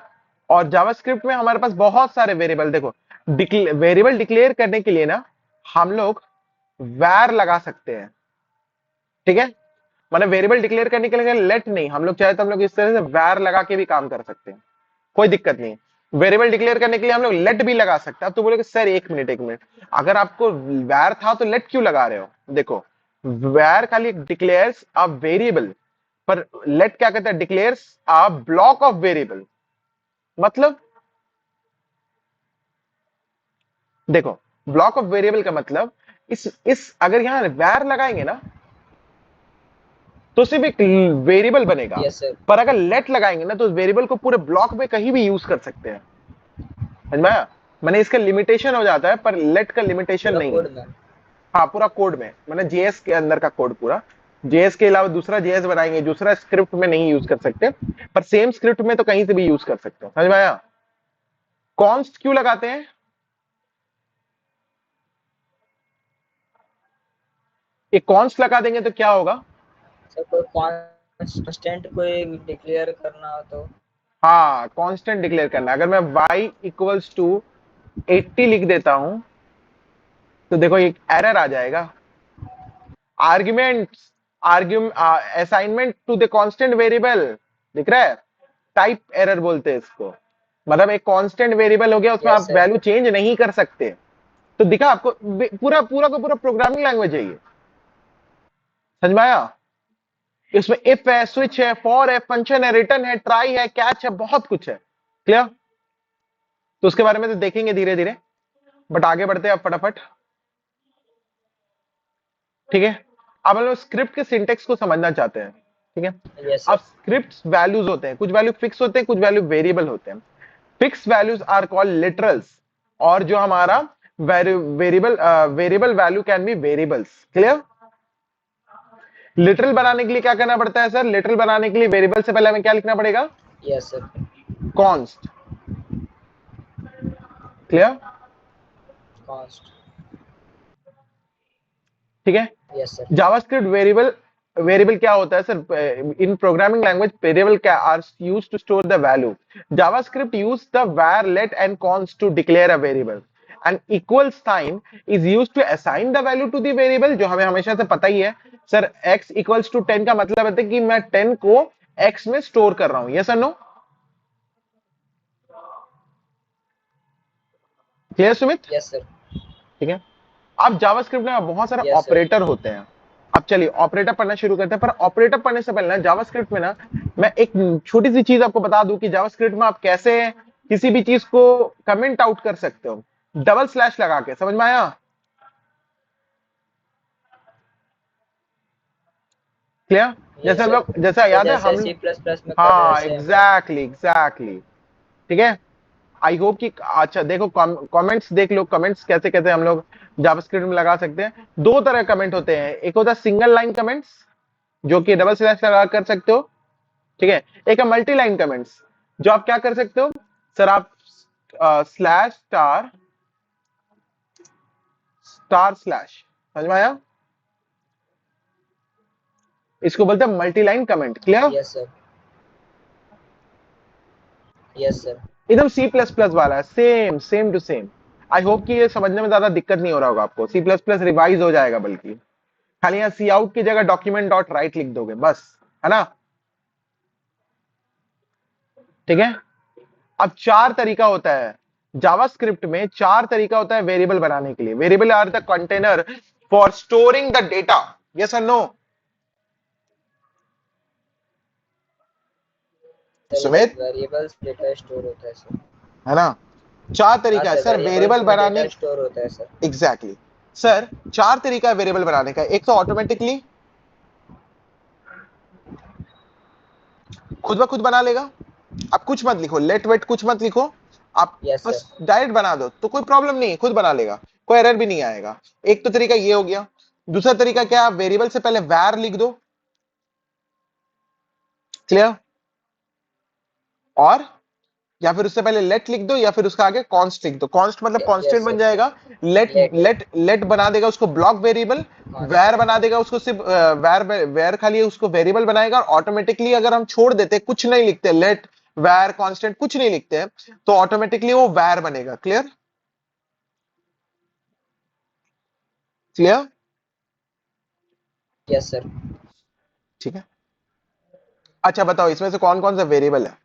Speaker 1: और जावास्क्रिप्ट में हमारे पास बहुत सारे वेरिएबल, देखो वेरिएबल डिक्लेयर करने के लिए ना हम लोग वैर लगा सकते हैं। ठीक है, मतलब वेरिएबल डिक्लेयर करने के लिए लेट नहीं, हम लोग चाहे तो हम लोग इस तरह से वैर लगा के भी काम कर सकते हैं, कोई दिक्कत नहीं। वेरिएबल डिक्लेयर करने के लिए हम लोग लेट भी लगा सकते हैं। अब तो बोलोगे सर एक मिनट, अगर आपको वैर था तो लेट क्यों लगा रहे हो? देखो
Speaker 3: where खाली डिक्लेयर्स अ वेरिएबल, पर लेट क्या कहता है, declares a block of variable. मतलब देखो, ब्लॉक ऑफ वेरिएबल का मतलब इस अगर यहां वैर लगाएंगे ना तो सिर्फ एक वेरिएबल बनेगा,
Speaker 2: यस सर,
Speaker 3: पर अगर लेट लगाएंगे ना तो उस वेरिएबल को पूरे ब्लॉक में कहीं भी यूज कर सकते हैं। समझ में आया? मैंने इसका लिमिटेशन हो जाता है, पर लेट का लिमिटेशन
Speaker 2: पूरा
Speaker 3: नहीं है।
Speaker 2: कोड में।
Speaker 3: हाँ, पूरा कोड में, मैंने जेएस के अंदर का कोड पूरा, जेएस के अलावा दूसरा जेएस बनाएंगे, दूसरा स्क्रिप्ट में नहीं यूज कर सकते, पर सेम स्क्रिप्ट में तो कहीं से भी यूज कर सकते हो। समझ में आया? कॉन्स्ट क्यों लगाते हैं? एक कॉन्स्ट लगा देंगे तो क्या होगा?
Speaker 2: सर कोई कांस्टेंट कोई डिक्लेयर करना हो तो।
Speaker 3: हाँ, कांस्टेंट डिक्लेयर करना। अगर मैं y इक्वल्स टू 80 लिख देता हूं तो देखो एक एरर आ जाएगा, argument assignment to the constant variable, दिख रहा है? टाइप एरर बोलते हैं इसको। मतलब एक कांस्टेंट वेरिएबल हो गया, उसमें
Speaker 2: यस
Speaker 3: आप
Speaker 2: सर,
Speaker 3: वैल्यू चेंज नहीं कर सकते। तो दिखा आपको, पूरा पूरा का पूरा प्रोग्रामिंग लैंग्वेज है ये। समझ में आया? इसमें इफ है, स्विच है, फॉर है, फंक्शन है, रिटर्न है, ट्राई है, कैच है, बहुत कुछ है। क्लियर? तो उसके बारे में तो देखेंगे धीरे धीरे, बट आगे बढ़ते हैं अब फटाफट। ठीक है, अब हम लोग स्क्रिप्ट के सिंटेक्स को समझना चाहते हैं। ठीक है,
Speaker 2: यस
Speaker 3: अब
Speaker 2: सर,
Speaker 3: स्क्रिप्ट वैल्यूज होते हैं, कुछ वैल्यू फिक्स होते हैं, कुछ वैल्यू वेरिएबल होते हैं। Fix values are called literals, और जो हमारा variable value can be variables. Clear? Literal बनाने के लिए क्या करना पड़ता है सर? लिटरल बनाने के लिए वेरिएबल से पहले हमें क्या लिखना पड़ेगा?
Speaker 2: Yes sir,
Speaker 3: const. Clear?
Speaker 2: Const.
Speaker 3: ठीक है,
Speaker 2: yes sir,
Speaker 3: JavaScript variable, variable क्या होता है sir? In programming language variable क्या are used to store the value. JavaScript use the var let and const to declare a variable, and equal sign is used to assign the value to the variable, जो हमें हमेशा से पता ही है sir. x equals to 10 का मतलब है कि मैं 10 को x में स्टोर कर रहा हूं। यस और no? Clear Sumit?
Speaker 2: Yes sir,
Speaker 3: ठीक है, अब जावास्क्रिप्ट में बहुत सारे
Speaker 2: यस सर,
Speaker 3: ऑपरेटर होते हैं। अब चलिए ऑपरेटर पढ़ना शुरू करते हैं, पर ऑपरेटर पढ़ने से पहले ना जावास्क्रिप्ट में ना मैं एक छोटी सी चीज आपको बता दूं कि जावास्क्रिप्ट में आप कैसे किसी भी चीज को कमेंट आउट कर सकते हो, डबल स्लैश लगा के। समझ में आया? क्लियर? जैसे
Speaker 2: यस
Speaker 3: हम
Speaker 2: सर।
Speaker 3: लोग, जैसा
Speaker 2: सर
Speaker 3: याद है
Speaker 2: जैसे
Speaker 3: हम,
Speaker 2: सी प्लस प्लस में कर रहे हैं
Speaker 3: हाँ
Speaker 2: सेम।
Speaker 3: Exactly exactly. ठीक है, आई होप कि अच्छा देखो, कमेंट्स देख लो, कमेंट्स कैसे कैसे हम लोग जावास्क्रिप्ट में लगा सकते हैं। दो तरह के कमेंट होते हैं, एक होता है सिंगल लाइन कमेंट्स जो कि डबल स्लैश लगा कर सकते हो। ठीक है, एक है मल्टी लाइन कमेंट्स जो आप क्या कर सकते हो सर, आप स्लैश स्टार स्टार स्लैश। समझ में आया? इसको बोलते हैं multi line comment. Clear?
Speaker 2: Yes sir, yes sir,
Speaker 3: एकदम सी प्लस प्लस वाला है, same same to same. I hope कि ये समझने में ज्यादा दिक्कत नहीं हो रहा होगा आपको। सी प्लस प्लस रिवाइज हो जाएगा, बल्कि खाली यहाँ सी आउट की जगह डॉक्यूमेंट डॉट राइट लिख दोगे बस, है ना? ठीक है, अब चार तरीका होता है जावास्क्रिप्ट में, चार तरीका होता है वेरिएबल बनाने के लिए। Variable are the container for storing the data. Yes और नो
Speaker 2: सर इधर
Speaker 3: सुमित?
Speaker 2: वेरिएबल्स डेटा स्टोर होता है सर।
Speaker 3: है ना? चार
Speaker 2: हाँ
Speaker 3: तरीका है
Speaker 2: सर,
Speaker 3: सर वेरिएबल
Speaker 2: वेरिएबल्स में
Speaker 3: बनाने।
Speaker 2: डेटा स्टोर होता है सर।
Speaker 3: एग्जैक्टली सर, चार तरीका है वेरिएबल बनाने का। एक तो ऑटोमेटिकली, खुद ब खुद बना लेगा। आप कुछ मत लिखो, लेट वेट कुछ मत लिखो, आप
Speaker 2: यस सर,
Speaker 3: बस डायरेक्ट बना दो तो कोई प्रॉब्लम नहीं है, खुद बना लेगा, कोई एरर भी नहीं आएगा। एक तो तरीका ये हो गया। दूसरा तरीका क्या, आप वेरिएबल से पहले वैर लिख दो। क्लियर? और या फिर उससे पहले लेट लिख दो, या फिर उसका आगे कॉन्स्ट लिख दो। कॉन्स्ट मतलब
Speaker 2: यस
Speaker 3: कांस्टेंट बन
Speaker 2: सर,
Speaker 3: जाएगा। लेट
Speaker 2: लेट
Speaker 3: लेट लेट बना देगा उसको ब्लॉक वेरिएबल। वैर
Speaker 2: कांस्टेंट।
Speaker 3: बना देगा उसको सिर्फ वैर वैर खाली उसको वेरिएबल बनाएगा। और ऑटोमेटिकली अगर हम छोड़ देते, कुछ नहीं लिखते, लेट वैर कांस्टेंट कुछ नहीं लिखते हैं, तो ऑटोमेटिकली वो वैर बनेगा। क्लियर? क्लियर?
Speaker 2: यस सर,
Speaker 3: ठीक है, अच्छा बताओ इसमें से कौन कौन सा वेरिएबल है?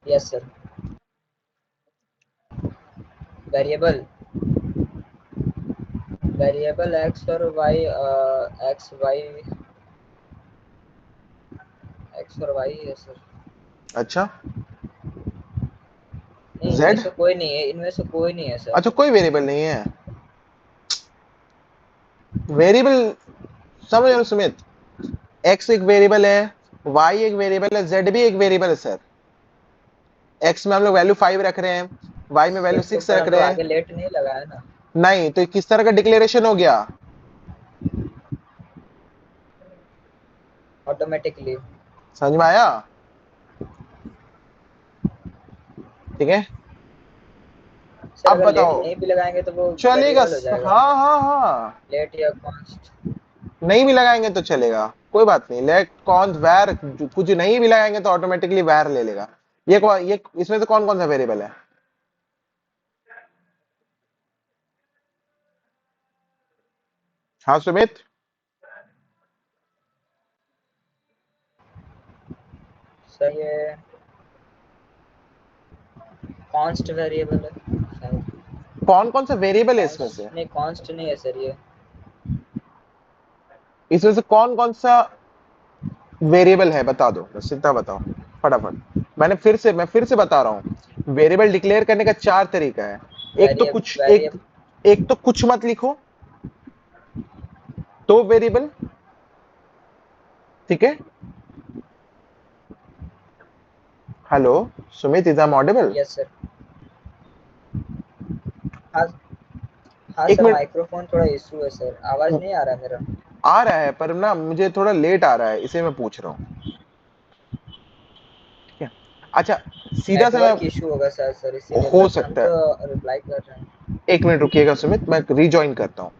Speaker 2: Yes sir. Variable variable x और वाई, एक्स वाई, एक्स और वाई है सर।
Speaker 3: अच्छा,
Speaker 2: नहीं, इनमें
Speaker 3: जेड,
Speaker 2: से कोई नहीं है, इनमें से कोई नहीं है सर।
Speaker 3: अच्छा कोई वेरिएबल नहीं है। वेरिएबल समझ रहे हो सुमित, एक्स एक वेरिएबल है, वाई एक वेरिएबल है, जेड भी एक वेरिएबल है सर। एक्स में हम लोग वैल्यू 5 रख रहे हैं, वाई में वैल्यू
Speaker 2: सर तो
Speaker 3: 6
Speaker 2: पर
Speaker 3: रख
Speaker 2: हम लोग
Speaker 3: रहे हैं।
Speaker 2: आगे लेट नहीं लगाया ना।
Speaker 3: नहीं तो किस तरह का डिक्लेरेशन हो गया?
Speaker 2: ऑटोमेटिकली।
Speaker 3: समझ में आया? ठीक है,
Speaker 2: सर
Speaker 3: अब
Speaker 2: अगर लेट
Speaker 3: बताओ।
Speaker 2: नहीं भी लगाएंगे तो वो
Speaker 3: चलेगा,
Speaker 2: वेरिएबल हो जाएगा,
Speaker 3: हाँ हाँ हाँ,
Speaker 2: लेट या कॉन्स्ट।
Speaker 3: नहीं भी लगाएंगे तो चलेगा, कोई बात नहीं। लेट कॉन्स वैर, कुछ नहीं भी लगाएंगे तो ऑटोमेटिकली वैर ले लेगा। ये इसमें से कौन कौन सा वेरिएबल है? हाँ सुमित,
Speaker 2: सर ये कॉन्स्ट वेरिएबल है शायद।
Speaker 3: कौन कौन सा वेरिएबल है इसमें से?
Speaker 2: कॉन्स्ट नहीं, कॉन्स्ट नहीं है सर ये।
Speaker 3: इसमें से कौन कौन सा वेरिएबल है बता दो, बस इतना बताओ फटाफट। मैं फिर से बता रहा हूं, वेरिएबल डिक्लेयर करने का 4 तरीका है। एक तो कुछ
Speaker 2: वेरिएबल
Speaker 3: एक तो कुछ मत लिखो तो वेरिएबल, ठीक है। Hello Sumit, is am audible?
Speaker 2: Yes sir. हाँ, हाँ
Speaker 3: एक
Speaker 2: सर,
Speaker 3: मिनट,
Speaker 2: माइक्रोफोन थोड़ा इशू है सर, आवाज नहीं आ रहा मेरा।
Speaker 3: आ रहा है पर ना मुझे थोड़ा लेट आ रहा है, इसे मैं पूछ रहा हूँ, ठीक है। अच्छा, सीधा से मैं,
Speaker 2: नेटवर्क इशू होगा शायद सर, इसीलिए,
Speaker 3: हो
Speaker 2: बट हम
Speaker 3: सकता है।
Speaker 2: तो रिप्लाई कर रहे हैं।
Speaker 3: एक मिनट रुकिएगा सुमित, मैं रिजॉइन करता हूँ।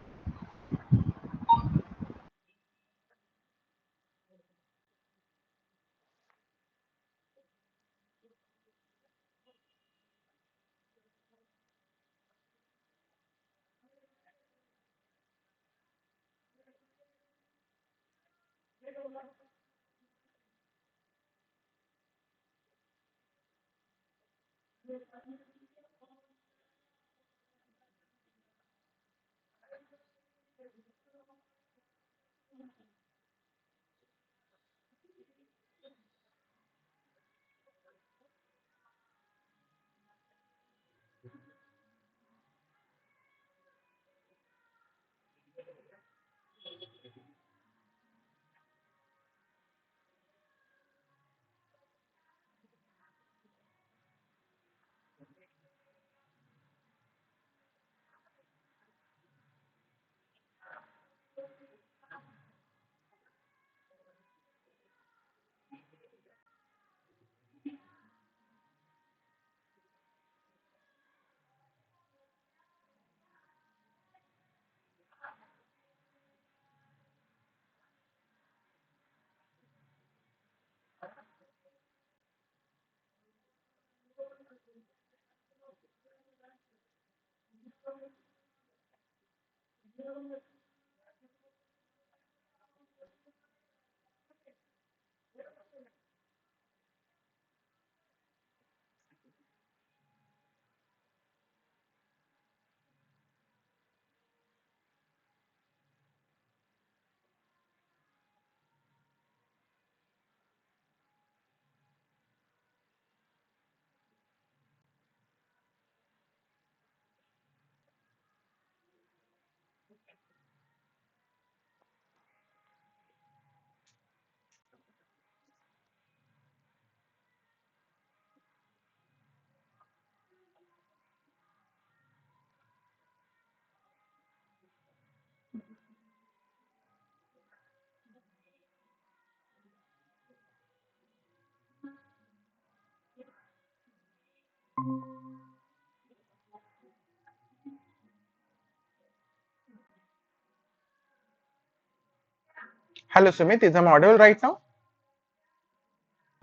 Speaker 3: Hello Sumit, is am audible right now?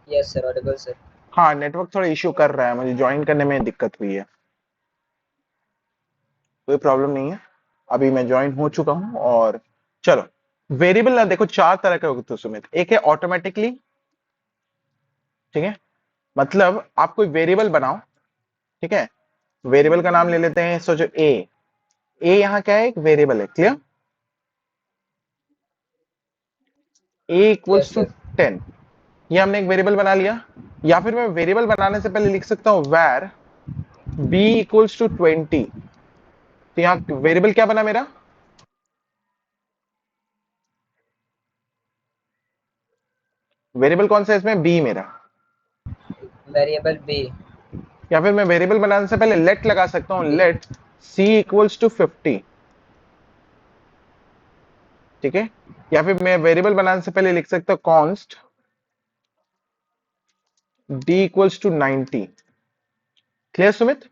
Speaker 2: Yes sir, Audible sir.
Speaker 3: हाँ, नेटवर्क थोड़ा इश्यू कर रहा है, मुझे ज्वाइन करने में दिक्कत हुई है। कोई प्रॉब्लम नहीं है, अभी मैं ज्वाइन हो चुका हूं। और चलो, वेरिएबल ना देखो 4 तरह के होते हैं सुमित। एक है ऑटोमेटिकली, ठीक है, मतलब आप कोई वेरिएबल बनाओ, ठीक है। वेरिएबल का नाम ले लेते हैं, सोचो ए। ए यहाँ क्या है, एक वेरिएबल है, clear. A equals
Speaker 2: yes
Speaker 3: to
Speaker 2: sir
Speaker 3: 10, ये हमने एक वेरिएबल बना लिया। या फिर मैं वेरिएबल बनाने से पहले लिख सकता हूं var b इक्वल्स टू 20। तो यहाँ वेरिएबल क्या बना मेरा, वेरिएबल कौन सा है इसमें, b मेरा।
Speaker 2: वेरिएबल बी
Speaker 3: या फिर मैं वेरिएबल बनाने से पहले लेट लगा सकता हूं,
Speaker 2: B
Speaker 3: let c equals to 50, ठीक है। या फिर मैं वेरिएबल बनाने से पहले लिख सकता हूं const d equals to 90, clear Sumit.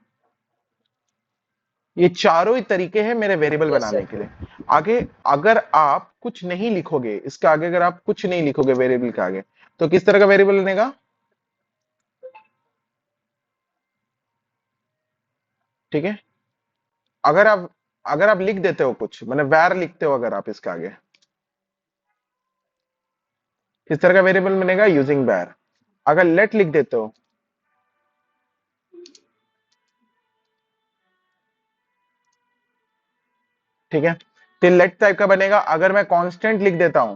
Speaker 3: ये चारों ही तरीके हैं मेरे वेरिएबल
Speaker 2: यस
Speaker 3: बनाने
Speaker 2: सर
Speaker 3: के लिए। आगे अगर आप कुछ नहीं लिखोगे इसके आगे, अगर आप कुछ नहीं लिखोगे वेरिएबल के आगे, तो किस तरह का वेरिएबल बनेगा, ठीक है। अगर आप लिख देते हो कुछ, मतलब वैर लिखते हो अगर आप इसके आगे, किस तरह का वेरिएबल बनेगा, यूजिंग वैर। अगर लेट लिख देते हो, ठीक है, तो लेट टाइप का बनेगा। अगर मैं कांस्टेंट लिख देता हूं,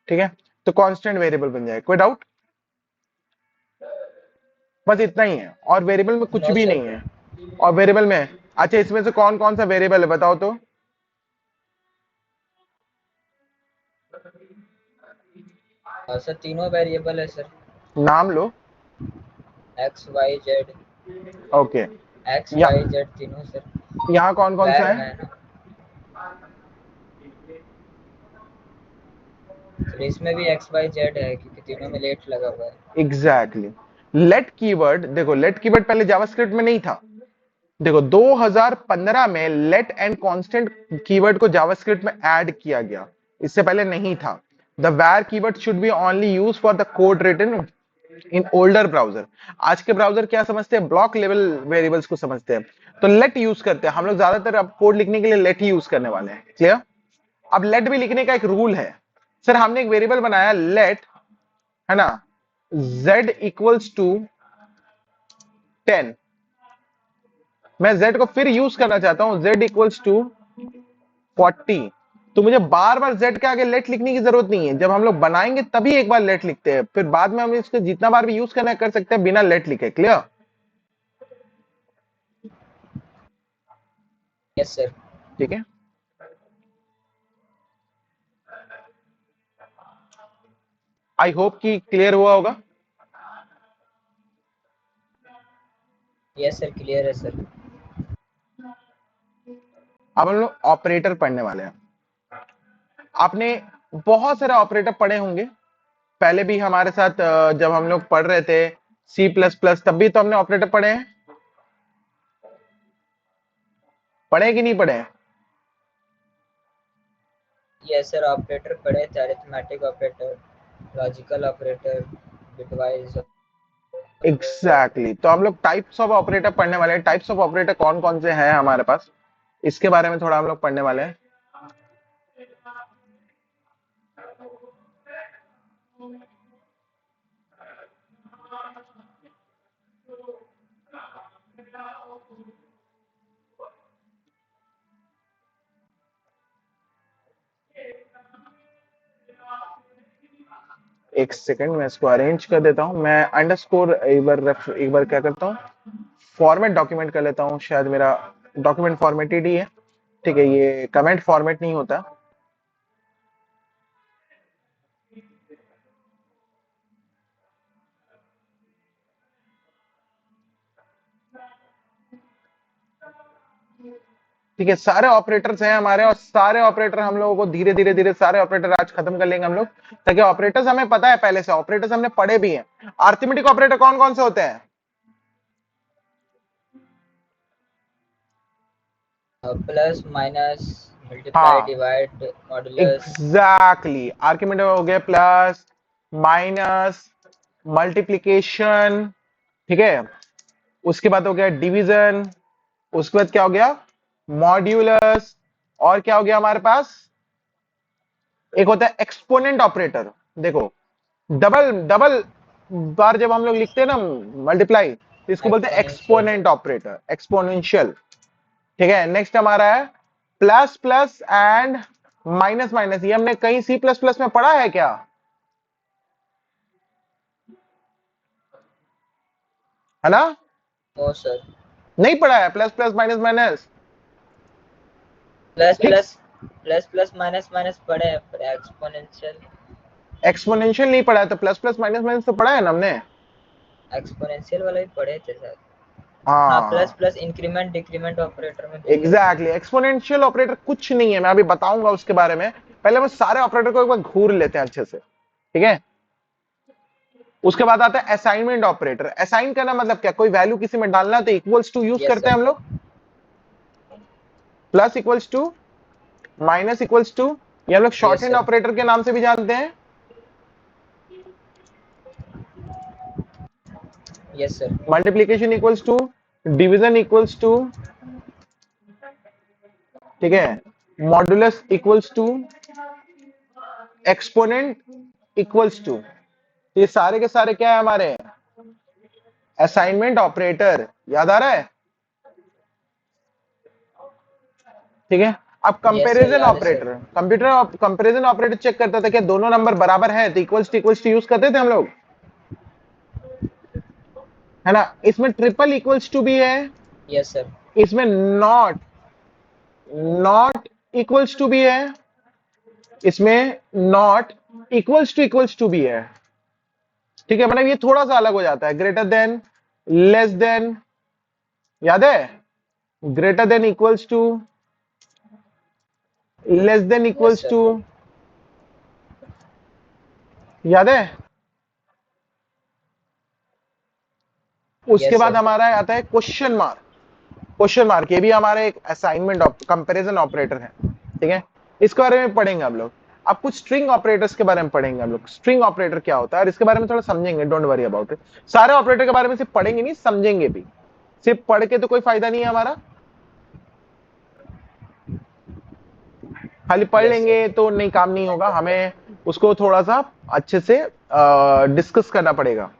Speaker 3: ठीक है, तो कांस्टेंट वेरिएबल बन जाएगा। कोई डाउट, बस इतना ही है, और वेरिएबल में कुछ
Speaker 2: नो
Speaker 3: भी
Speaker 2: सर
Speaker 3: नहीं है। और वेरिएबल में, अच्छा इसमें से कौन कौन सा वेरिएबल है बताओ तो।
Speaker 2: सर तीनों वेरिएबल है सर
Speaker 3: नाम लो।
Speaker 2: X y z
Speaker 3: okay,
Speaker 2: x
Speaker 3: या
Speaker 2: वाई जेड तीनों सर
Speaker 3: यहाँ कौन कौन सा
Speaker 2: वैर में
Speaker 3: है,
Speaker 2: है ना सर इसमें भी एक्स वाई जेड है क्योंकि तीनों में लेट लगा हुआ है
Speaker 3: एग्जैक्टली। लेट कीवर्ड, देखो लेट कीवर्ड पहले जावास्क्रिप्ट में नहीं था। देखो 2015 में लेट एंड कांस्टेंट कीवर्ड को जावास्क्रिप्ट में ऐड किया गया, इससे पहले नहीं था। The var keyword should be only use for the code written in older browser. आज के ब्राउजर क्या समझते हैं, ब्लॉक लेवल वेरिएबल्स को समझते हैं, तो लेट यूज करते हैं हम लोग ज्यादातर। अब कोड लिखने के लिए लेट ही यूज करने वाले हैं, क्लियर। अब लेट भी लिखने का एक रूल है, सर हमने एक वेरिएबल बनाया लेट, है ना, z इक्वल्स टू 10, मैं z को फिर यूज करना चाहता हूं, z इक्वल्स टू 40, तो मुझे बार बार z के आगे लेट लिखने की जरूरत नहीं है। जब हम लोग बनाएंगे तभी एक बार लेट लिखते हैं, फिर बाद में हम इसको जितना बार भी यूज करना है कर सकते हैं बिना लेट लिखे, क्लियर।
Speaker 2: यस सर
Speaker 3: ठीक है, आई होप कि क्लियर हुआ होगा।
Speaker 2: यस सर क्लियर है सर
Speaker 3: अब हम लोग ऑपरेटर पढ़ने वाले हैं। आपने बहुत सारे ऑपरेटर पढ़े होंगे पहले भी हमारे साथ, जब हम लोग पढ़ रहे थे सी प्लस प्लस, तब भी तो हमने ऑपरेटर पढ़े हैं, पढ़े हैं कि नहीं पढ़े हैं।
Speaker 2: यस सर ऑपरेटर पढ़े थे arithmetic operator logical operator bitwise
Speaker 3: exactly तो हम लोग टाइप्स ऑफ ऑपरेटर पढ़ने वाले हैं। टाइप्स ऑफ ऑपरेटर कौन कौन से हैं हमारे पास, इसके बारे में थोड़ा हम लोग पढ़ने वाले हैं। एक सेकंड मैं इसको अरेंज कर देता हूं। मैं अंडरस्कोर एक बार क्या करता हूं, फॉर्मेट डॉक्यूमेंट कर लेता हूं। शायद मेरा डॉक्यूमेंट फॉर्मेटेड ही है, ठीक है, ये कमेंट फॉर्मेट नहीं होता। ठीक है, सारे ऑपरेटर्स हैं हमारे, और सारे ऑपरेटर हम लोगों को धीरे धीरे धीरे सारे ऑपरेटर आज खत्म कर लेंगे हम लोग, ताकि ऑपरेटर्स हमें पता है पहले से, ऑपरेटर्स हमने पढ़े भी हैं। अरिथमेटिक ऑपरेटर कौन कौन से होते हैं,
Speaker 2: प्लस माइनस मल्टीप्लाई
Speaker 3: हाँ
Speaker 2: डिवाइड मॉडुलस
Speaker 3: एग्जैक्टली, आर्किमिडीज हो गया प्लस माइनस मल्टीप्लीकेशन, ठीक है। उसके बाद हो गया डिवीजन, उसके बाद क्या हो गया मॉड्यूलस, और क्या हो गया हमारे पास, एक होता है एक्सपोनेंट ऑपरेटर। देखो डबल डबल बार जब हम लोग लिखते हैं ना मल्टीप्लाई, तो इसको बोलते हैं
Speaker 2: Exponential.
Speaker 3: Exponent operator, exponential. ठीक है, नेक्स्ट हमारा है plus plus and minus minus. ये हमने कहीं सी प्लस प्लस में पढ़ा है क्या? है ना?
Speaker 2: No sir.
Speaker 3: नहीं पढ़ा है plus plus minus minus.
Speaker 2: Plus
Speaker 3: ठीक,
Speaker 2: प्लस प्लस माइनस माइनस पढ़े हैं, पर एक्सपोनेंशियल
Speaker 3: एक्सपोनेंशियल नहीं पढ़ा है, तो प्लस प्लस माइनस माइनस तो पढ़ा है ना हमने।
Speaker 2: एक्सपोनेंशियल वाला ही पढ़े थे सर। हाँ, प्लस
Speaker 3: हाँ
Speaker 2: प्लस इंक्रीमेंट डिक्रीमेंट ऑपरेटर में देखे थे।
Speaker 3: एग्जैक्टली, एक्सपोनेंशियल ऑपरेटर कुछ नहीं है, मैं अभी बताऊंगा उसके बारे में। पहले हम सारे ऑपरेटर को एक बार घूर लेते हैं अच्छे से, ठीक है। उसके बाद आता है असाइनमेंट ऑपरेटर। असाइन करना मतलब क्या? कोई वैल्यू किसी में डालना, तो इक्वल्स टू यूज
Speaker 2: यस
Speaker 3: करते हैं हम
Speaker 2: सर।
Speaker 3: लोग, plus equals to, minus equals to, ये हम लोग short
Speaker 2: yes
Speaker 3: hand
Speaker 2: sir.
Speaker 3: Operator के नाम से भी जानते हैं।
Speaker 2: Yes sir.
Speaker 3: Multiplication equals to, division equals to, ठीक है, modulus equals to, exponent equals to. ये सारे के सारे क्या है हमारे? Assignment operator. याद आ रहा है? ठीक है। अब
Speaker 2: यस सर,
Speaker 3: कंपैरिजन
Speaker 2: याद है sir.
Speaker 3: Operator, computer comparison operator check करता था क्या दोनों नंबर बराबर है, तो इक्वल्स टू यूज करते थे हम लोग, है ना। इसमें ट्रिपल इक्वल्स टू भी है,
Speaker 2: यस सर।
Speaker 3: इसमें नॉट नॉट इक्वल्स टू भी है, इसमें नॉट इक्वल्स टू भी है। ठीक है, मतलब ये थोड़ा सा अलग हो जाता है, ग्रेटर देन, लेस देन, याद है? Greater than equals to, less than
Speaker 2: yes
Speaker 3: equals
Speaker 2: sir.
Speaker 3: To, याद है? उसके
Speaker 2: यस
Speaker 3: बाद
Speaker 2: सर।
Speaker 3: हमारा आता है क्वेश्चन मार्क। क्वेश्चन मार्क ये भी हमारा एक असाइनमेंट कंपैरिजन ऑपरेटर है, ठीक है। इसके बारे में पढ़ेंगे हम लोग। अब कुछ स्ट्रिंग ऑपरेटर्स के बारे में पढ़ेंगे हम लोग, स्ट्रिंग ऑपरेटर क्या होता है और इसके बारे में थोड़ा समझेंगे, डोंट वरी अबाउट इट। सारे ऑपरेटर के बारे में सिर्फ पढ़ेंगे नहीं, समझेंगे भी। सिर्फ पढ़ के तो कोई फायदा नहीं है हमारा, खाली पढ़
Speaker 2: यस
Speaker 3: लेंगे
Speaker 2: सर।
Speaker 3: तो नहीं, काम नहीं होगा, हमें उसको थोड़ा सा अच्छे से डिस्कस करना पड़ेगा।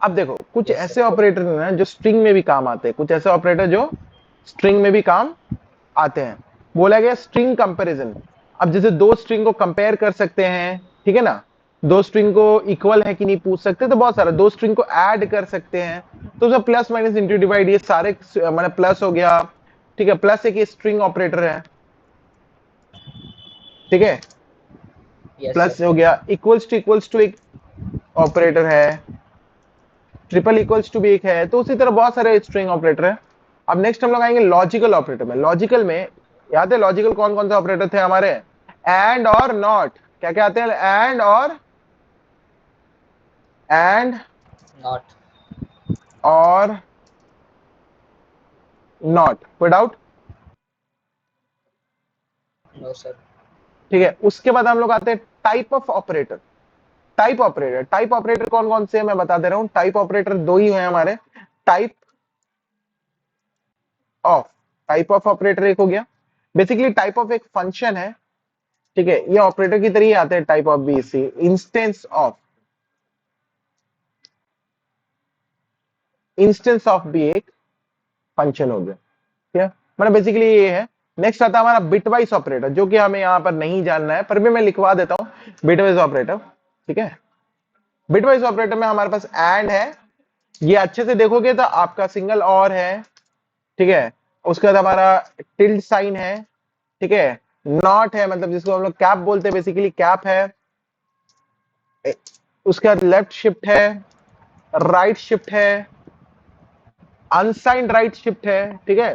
Speaker 3: अब देखो कुछ
Speaker 2: यस
Speaker 3: ऐसे
Speaker 2: सर।
Speaker 3: ऑपरेटर हैं जो स्ट्रिंग में भी काम आते हैं, कुछ ऐसे ऑपरेटर जो स्ट्रिंग में भी काम आते हैं। बोला गया स्ट्रिंग कंपैरिजन। अब जैसे दो स्ट्रिंग को कंपेयर कर सकते हैं, ठीक है ना, दो स्ट्रिंग को इक्वल है कि नहीं पूछ सकते, तो बहुत सारा, दो स्ट्रिंग को ऐड कर सकते हैं, तो उसमें प्लस माइनस इंटू डिवाइड, ये सारे मैंने प्लस हो गया, ठीक है, प्लस एक स्ट्रिंग ऑपरेटर है, ठीक है,
Speaker 2: यस
Speaker 3: प्लस
Speaker 2: सर।
Speaker 3: हो गया, इक्वल्स टू एक ऑपरेटर है, ट्रिपल इक्वल्स टू भी एक है, तो उसी तरह बहुत सारे स्ट्रिंग ऑपरेटर है। अब नेक्स्ट हम लोग आएंगे लॉजिकल ऑपरेटर में। लॉजिकल में याद है लॉजिकल कौन कौन से ऑपरेटर थे हमारे? एंड और नॉट, क्या क्या आते हैं? And
Speaker 2: not.
Speaker 3: और नॉट, कोई डाउट?
Speaker 2: No sir.
Speaker 3: ठीक है, उसके बाद हम लोग आते हैं type of operator. Type operator कौन कौन से है मैं बता दे रहा हूं। टाइप ऑपरेटर दो ही है हमारे। Type of type of operator एक हो गया, बेसिकली टाइप ऑफ एक फंक्शन है, ठीक है, ये ऑपरेटर की तरह ही आते हैं। टाइप ऑफ भी इसी, इंस्टेंस ऑफ भी एक फंक्शन हो गया, ठीक है, मतलब बेसिकली ये है। नेक्स्ट आता है हमारा बिटवाइज ऑपरेटर, जो कि हमें यहां पर नहीं जानना है, पर भी मैं लिखवा देता हूं बिटवाइज ऑपरेटर, ठीक है। बिटवाइज ऑपरेटर में हमारे पास एंड है, ये अच्छे से देखोगे तो आपका सिंगल और है, ठीक है। उसके बाद हमारा टिल्ड साइन है, ठीक है, नॉट है, मतलब जिसको हम लोग कैप बोलते हैं, बेसिकली कैप है। उसके बाद लेफ्ट शिफ्ट है, राइट शिफ्ट है, अनसाइंड राइट शिफ्ट है, ठीक है,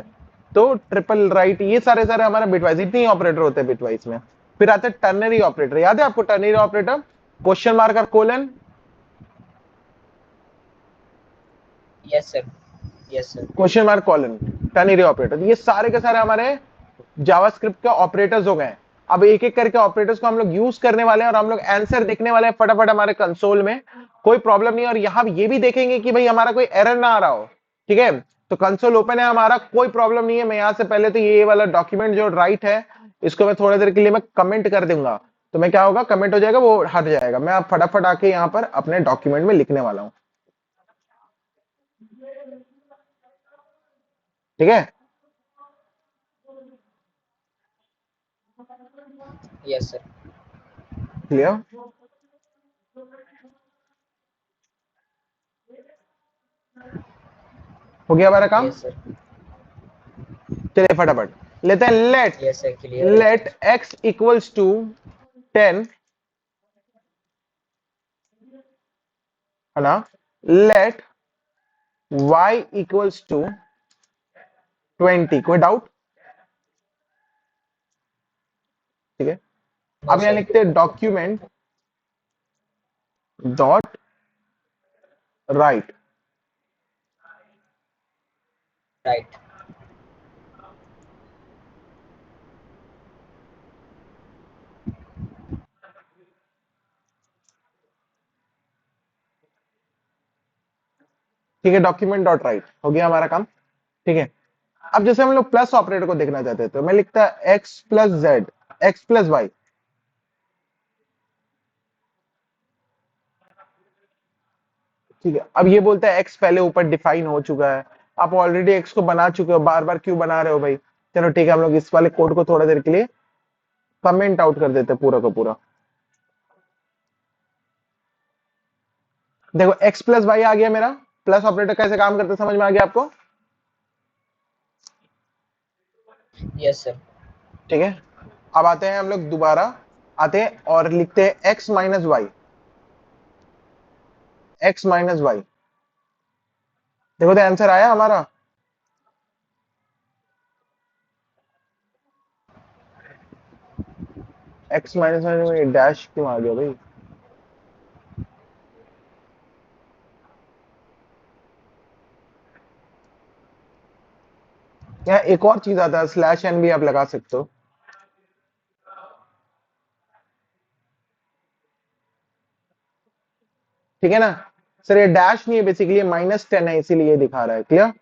Speaker 3: तो ट्रिपल राइट, ये सारे सारे हमारे बिटवाइज, इतने ही ऑपरेटर होते हैं बिटवाइज में। फिर आते हैं टर्नरी ऑपरेटर। याद है आपको टर्नरी ऑपरेटर? क्वेश्चन मार्क और colon,
Speaker 2: yes sir. Yes sir.
Speaker 3: Question mark colon, ternary operator, ये सारे के सारे हमारे जावास्क्रिप्ट के ऑपरेटर्स हो गए। अब एक एक करके ऑपरेटर्स को हम लोग यूज करने वाले हैं और हम लोग आंसर देखने वाले हैं फटाफट हमारे कंसोल में, कोई प्रॉब्लम नहीं। और यहां ये भी देखेंगे कि भाई हमारा कोई एरर ना आ रहा हो, ठीक है। तो कंसोल ओपन है हमारा, कोई प्रॉब्लम नहीं है। मैं यहां से पहले तो ये वाला डॉक्यूमेंट जो राइट है, इसको मैं थोड़ी देर के लिए मैं कमेंट कर दूंगा, तो मैं क्या होगा, कमेंट हो जाएगा, वो हट जाएगा। मैं अब फटाफट आके यहाँ पर अपने डॉक्यूमेंट में लिखने वाला हूँ, ठीक है।
Speaker 2: Yes sir.
Speaker 3: क्लियर हो गया हमारा काम।
Speaker 2: Yes sir.
Speaker 3: चलिए फटाफट लेते हैं। लेट
Speaker 2: यस सर, क्लियर है।
Speaker 3: लेट x इक्वल्स टू 10, है ना। लेट y इक्वल्स टू 20, कोई डाउट? ठीक है।
Speaker 2: नो
Speaker 3: अब यहाँ
Speaker 2: सर।
Speaker 3: लिखते हैं डॉक्यूमेंट डॉट राइट।
Speaker 2: राइट।
Speaker 3: ठीक है, डॉक्यूमेंट डॉट राइट हो गया हमारा काम, ठीक है। अब जैसे हम लोग प्लस ऑपरेटर को देखना चाहते हैं, तो मैं लिखता है X plus Z, X plus Y. ठीक है। अब ये बोलता है एक्स पहले ऊपर डिफाइन हो चुका है, आप ऑलरेडी एक्स को बना चुके हो, बार बार क्यों बना रहे हो भाई। चलो ठीक है, हम लोग इस वाले कोड को थोड़ा देर के लिए कमेंट आउट कर देते हैं पूरा का पूरा। देखो एक्स प्लस वाई आ गया मेरा। प्लस ऑपरेटर कैसे काम करता है समझ में आ गया आपको?
Speaker 2: Yes sir.
Speaker 3: ठीक है। अब आते हैं हम लोग दोबारा, आते हैं और लिखते हैं X minus Y, X minus Y. देखो तो आंसर आया हमारा। एक्स माइनस वाई में डैश क्यों आ गया भाई? यहाँ एक और चीज आता है, स्लैश एन भी आप लगा सकते हो, ठीक है ना। सर ये डैश नहीं है, बेसिकली -10 है, इसीलिए ये दिखा रहा है। क्लियर?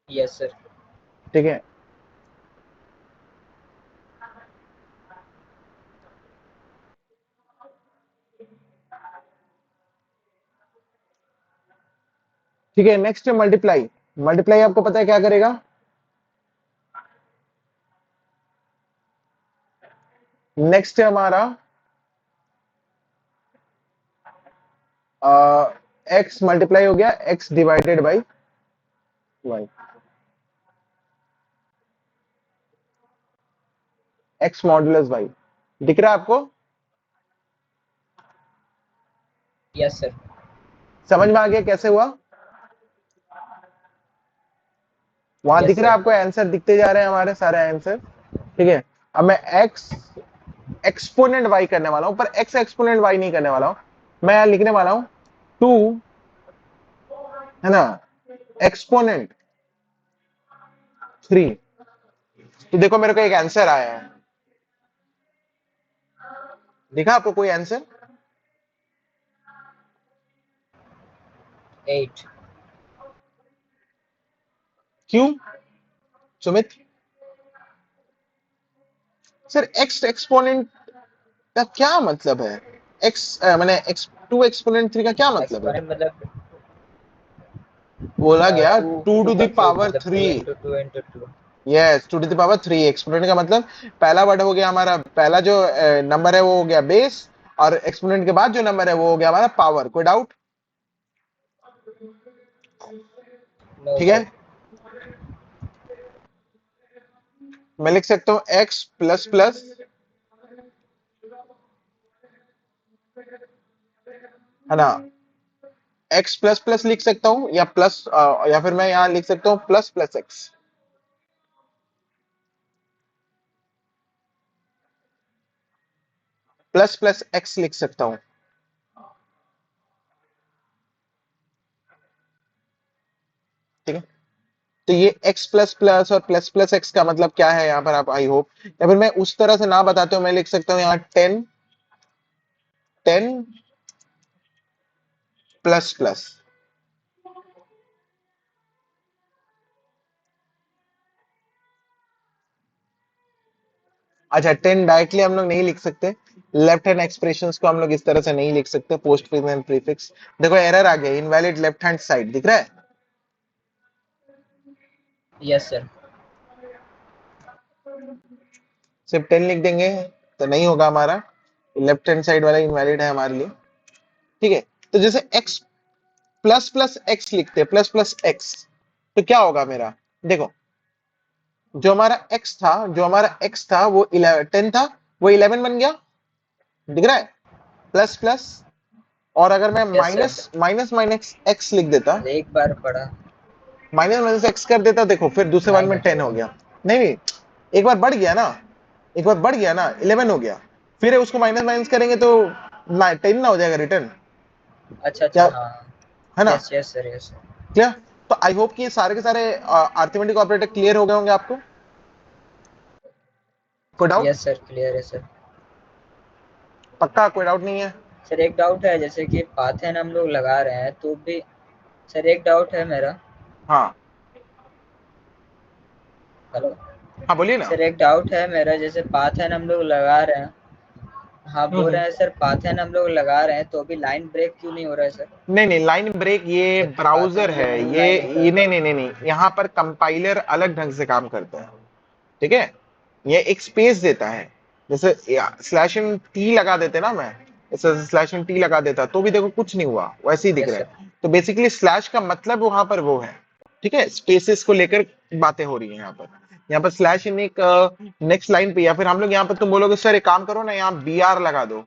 Speaker 2: Yes sir.
Speaker 3: ठीक है। ठीक है, नेक्स्ट है मल्टीप्लाई। मल्टीप्लाई आपको पता है क्या करेगा? नेक्स्ट है हमारा एक्स मल्टीप्लाई हो गया X divided by Y, X modulus Y. दिख रहा है आपको?
Speaker 2: Yes sir.
Speaker 3: समझ में आ गया कैसे हुआ? वहां दिख
Speaker 2: यस
Speaker 3: रहा है
Speaker 2: सर।
Speaker 3: आपको? आंसर दिखते जा रहे हैं हमारे सारे आंसर, ठीक है। अब मैं एक्स एक्सपोनेंट वाई करने वाला हूं, पर एक्स एक्सपोनेंट वाई नहीं करने वाला हूं। मैं यहां लिखने वाला हूं 2, है ना, एक्सपोनेंट 3। तो देखो मेरे को एक आंसर आया है, दिखा आपको कोई आंसर?
Speaker 2: 8।
Speaker 3: क्यों सुमित? सर एक्स एक्सपोनेंट का क्या मतलब है? एक्स मैंने एक्स 2 एक्सपोनेंट 3 का क्या मतलब है?
Speaker 2: एक्सपोनेंट मतलब
Speaker 3: बोला गया
Speaker 2: 2
Speaker 3: टू टू
Speaker 2: का
Speaker 3: द
Speaker 2: क्यूब,
Speaker 3: पावर
Speaker 2: मतलब
Speaker 3: 3।
Speaker 2: 2 into 2 into 2।
Speaker 3: Yes, two two the power 3 exponent का मतलब पहला वर्ड हो गया हमारा, पहला जो नंबर है वो हो गया बेस, और एक्सपोनेंट के बाद जो नंबर है वो हो गया हमारा पावर। कोई डाउट?
Speaker 2: नो
Speaker 3: ठीक है।
Speaker 2: सर।
Speaker 3: मैं लिख सकता हूं एक्स प्लस प्लस, है ना, एक्स प्लस प्लस लिख सकता हूं, या प्लस या फिर मैं यहां लिख सकता हूं plus plus x, plus plus x लिख सकता हूं, ठीक है। तो ये x प्लस प्लस और प्लस प्लस एक्स का मतलब क्या है यहाँ पर आप, आई होप, या फिर मैं उस तरह से ना बताते हो, मैं लिख सकता हूँ यहाँ 10 10 प्लस प्लस, अच्छा 10 डायरेक्टली हम लोग नहीं लिख सकते, लेफ्ट हैंड एक्सप्रेशंस को हम लोग इस तरह से नहीं लिख सकते, पोस्ट फिक्स एंड प्रीफिक्स। देखो एरर आ गया, इनवैलिड लेफ्ट हैंड साइड दिख रहा है।
Speaker 2: Yes sir.
Speaker 3: सिर्फ 10 लिख देंगे तो नहीं होगा हमारा, लेफ्ट हैंड साइड वाला इनवैलिड है हमारे लिए। ठीक है, तो जैसे x प्लस प्लस एक्स लिखते हैं, प्लस प्लस एक्स, तो क्या होगा मेरा, देखो जो हमारा x था वो 10 था, वो 11 बन गया, दिख रहा है, प्लस प्लस। और अगर मैं
Speaker 2: yes sir.
Speaker 3: Minus minus minus x लिख देता,
Speaker 2: एक बार पढ़ा।
Speaker 3: माइनस माइनस एक्स कर देता, देखो फिर दूसरे बार में
Speaker 2: माइनस।
Speaker 3: 10 हो गया। नहीं नहीं, एक बार बढ़ गया ना, एक बार बढ़ गया ना, 11 हो गया, फिर उसको माइनस माइनस करेंगे तो 10 ना हो जाएगा रिटर्न,
Speaker 2: अच्छा
Speaker 3: क्या,
Speaker 2: अच्छा, हाँ।
Speaker 3: है ना,
Speaker 2: yes yes sir, yes sir.
Speaker 3: Clear. तो आई होप कि ये सारे के सारे अरिथमेटिक ऑपरेटर क्लियर हो गए होंगे आपको, कोई डाउट,
Speaker 2: यस सर, क्लियर है सर।
Speaker 3: पक्का कोई डाउट नहीं है।
Speaker 2: सर एक डाउट है, जैसे कि पाथन हम लोग लगा रहे हैं तो भी, सर एक डाउट है मेरा।
Speaker 3: हाँ
Speaker 2: हेलो।
Speaker 3: हाँ बोलिए ना।
Speaker 2: सर एक डाउट है मेरा, जैसे पाथन हम लोग लगा रहे हैं, हाँ बोल रहे
Speaker 3: हम्म।
Speaker 2: हैं सर, पाथन हम लोग लगा रहे हैं तो भी लाइन ब्रेक क्यों नहीं हो रहा है सर?
Speaker 3: नहीं नहीं, लाइन ब्रेक ये
Speaker 2: जबकि पाथन
Speaker 3: ब्राउजर
Speaker 2: में
Speaker 3: है,
Speaker 2: टू
Speaker 3: ये
Speaker 2: लाइन होता
Speaker 3: ये
Speaker 2: है।
Speaker 3: नहीं नहीं नहीं नहीं, यहाँ पर कंपाइलर अलग ढंग से काम करता है, ठीक है, ये एक स्पेस देता है, जैसे स्लैश एन टी लगा देते ना, मैं जैसे स्लैश एन टी लगा देता तो भी देखो कुछ नहीं हुआ, वैसे ही दिख
Speaker 2: यस
Speaker 3: रहा
Speaker 2: सर।
Speaker 3: है। तो बेसिकली स्लैश का मतलब वहां पर वो है, ठीक है, स्पेसेस को लेकर बातें हो रही है यहाँ पर। यहाँ पर स्लैश इन एक नेक्स्ट लाइन पे, या फिर हम लोग यहाँ पर तुम बोलोगे सर एक काम करो ना, यहाँ बी आर लगा दो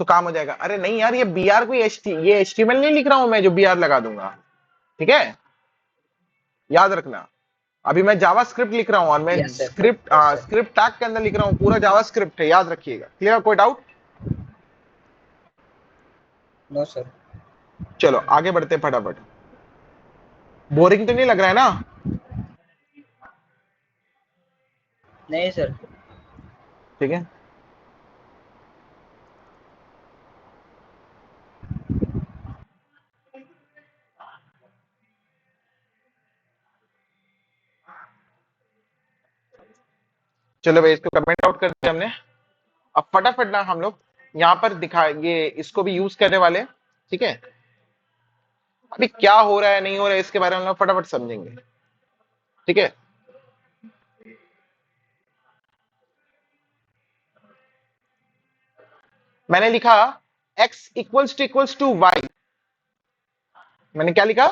Speaker 3: तो काम हो जाएगा। अरे नहीं यार, ये बी आर कोई ये HTML नहीं लिख रहा हूं मैं जो बी आर लगा दूंगा, ठीक है, याद रखना। अभी मैं जावा स्क्रिप्ट लिख रहा हूं और मैं
Speaker 2: yes sir.
Speaker 3: Script
Speaker 2: yes sir.
Speaker 3: Script tag के अंदर लिख रहा हूं, पूरा जावा स्क्रिप्ट है, याद रखिएगा, क्लियर, कोई डाउट।
Speaker 2: No sir.
Speaker 3: चलो आगे बढ़ते हैं फटाफट, बोरिंग तो नहीं लग रहा है ना।
Speaker 2: नहीं सर।
Speaker 3: ठीक है, चलो भाई इसको कमेंट आउट कर दिया हमने। अब फटाफट ना हम लोग यहाँ पर दिखा ये इसको भी यूज करने वाले हैं, ठीक है। अभी क्या हो रहा है नहीं हो रहा है इसके बारे में हम लोग फटाफट समझेंगे, ठीक है। मैंने लिखा x इक्वल्स टू वाई, मैंने क्या लिखा,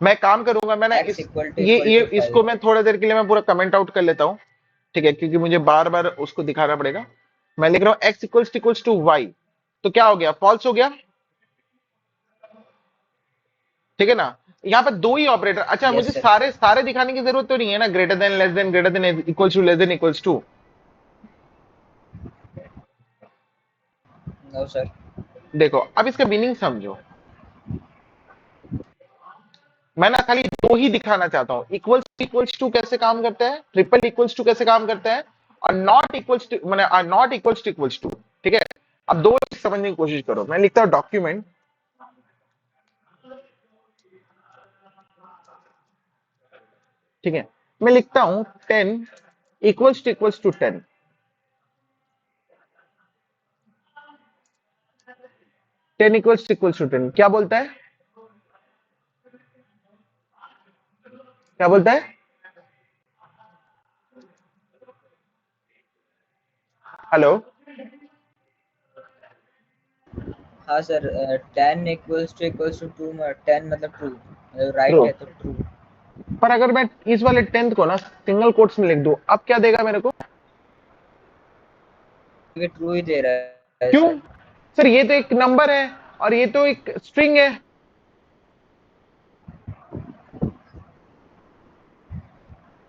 Speaker 3: मैं काम करूंगा, मैं ना
Speaker 2: एक्स
Speaker 3: इस
Speaker 2: इक्वल टू
Speaker 3: ये इसको
Speaker 2: 5।
Speaker 3: मैं थोड़ा देर के लिए मैं पूरा कमेंट आउट कर लेता हूँ, ठीक है, क्योंकि मुझे बार बार उसको दिखाना पड़ेगा। मैं लिख रहा हूँ x इक्वल्स टू वाई, तो क्या हो गया, फॉल्स हो गया, ठीक है ना। यहाँ पर दो ही ऑपरेटर, अच्छा मुझे
Speaker 2: यस सर।
Speaker 3: सारे सारे दिखाने की जरूरत तो नहीं है ना, greater than, less than, greater than, equals to, less than, equals to.
Speaker 2: No sir.
Speaker 3: देखो अब इसका मीनिंग समझो, मैं ना खाली दो ही दिखाना चाहता हूँ, इक्वल्स टू कैसे काम करता है, ट्रिपल इक्वल्स टू कैसे काम करता है, और नॉट इक्वल्स टू, मैंने नॉट इक्वल्स टू, ठीक है। अब दो चीज समझने की कोशिश करो, मैं लिखता हूँ डॉक्यूमेंट, ठीक है, मैं लिखता हूं 10 इक्वल्स टू 10, 10 इक्वल्स टू 10 क्या बोलता है, क्या बोलता है, हेलो,
Speaker 2: हाँ सर, 10 इक्वल्स टू 2, 10 मतलब ट्रू,
Speaker 3: ट्रू।
Speaker 2: राइट है तो ट्रू।
Speaker 3: पर अगर मैं इस वाले 10th को ना सिंगल कोट्स में लिख दूं, अब क्या देगा मेरे को,
Speaker 2: ये ट्रू ही दे रहा है
Speaker 3: क्यों,
Speaker 2: सर।
Speaker 3: सर ये तो एक नंबर है और ये तो एक स्ट्रिंग है,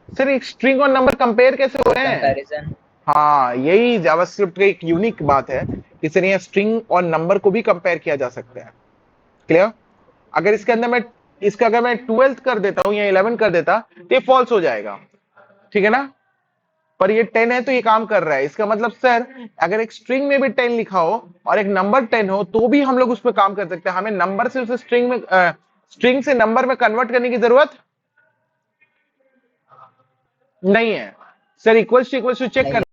Speaker 3: सर एक स्ट्रिंग और नंबर कंपेयर कैसे हो रहे हैं।
Speaker 2: कंपैरिजन।
Speaker 3: हाँ यही जावास्क्रिप्ट की एक यूनिक बात है कि सर यहाँ स्ट्रिंग और नंबर को भी कंपेयर किया जा सकता है, क्लियर। अगर इसके अंदर मैं इसका अगर मैं 12th कर देता हूं या 11 कर देता तो ये फॉल्स हो जाएगा, ठीक है ना। पर ये 10 है तो ये काम कर रहा है, इसका मतलब सर अगर एक स्ट्रिंग में भी 10 लिखा हो और एक नंबर 10 हो तो भी हम लोग उस पर काम कर सकते हैं, हमें नंबर से उसे स्ट्रिंग से नंबर में कन्वर्ट करने की जरूरत नहीं है, सर इक्वल्स टू चेक
Speaker 2: नहीं
Speaker 3: कर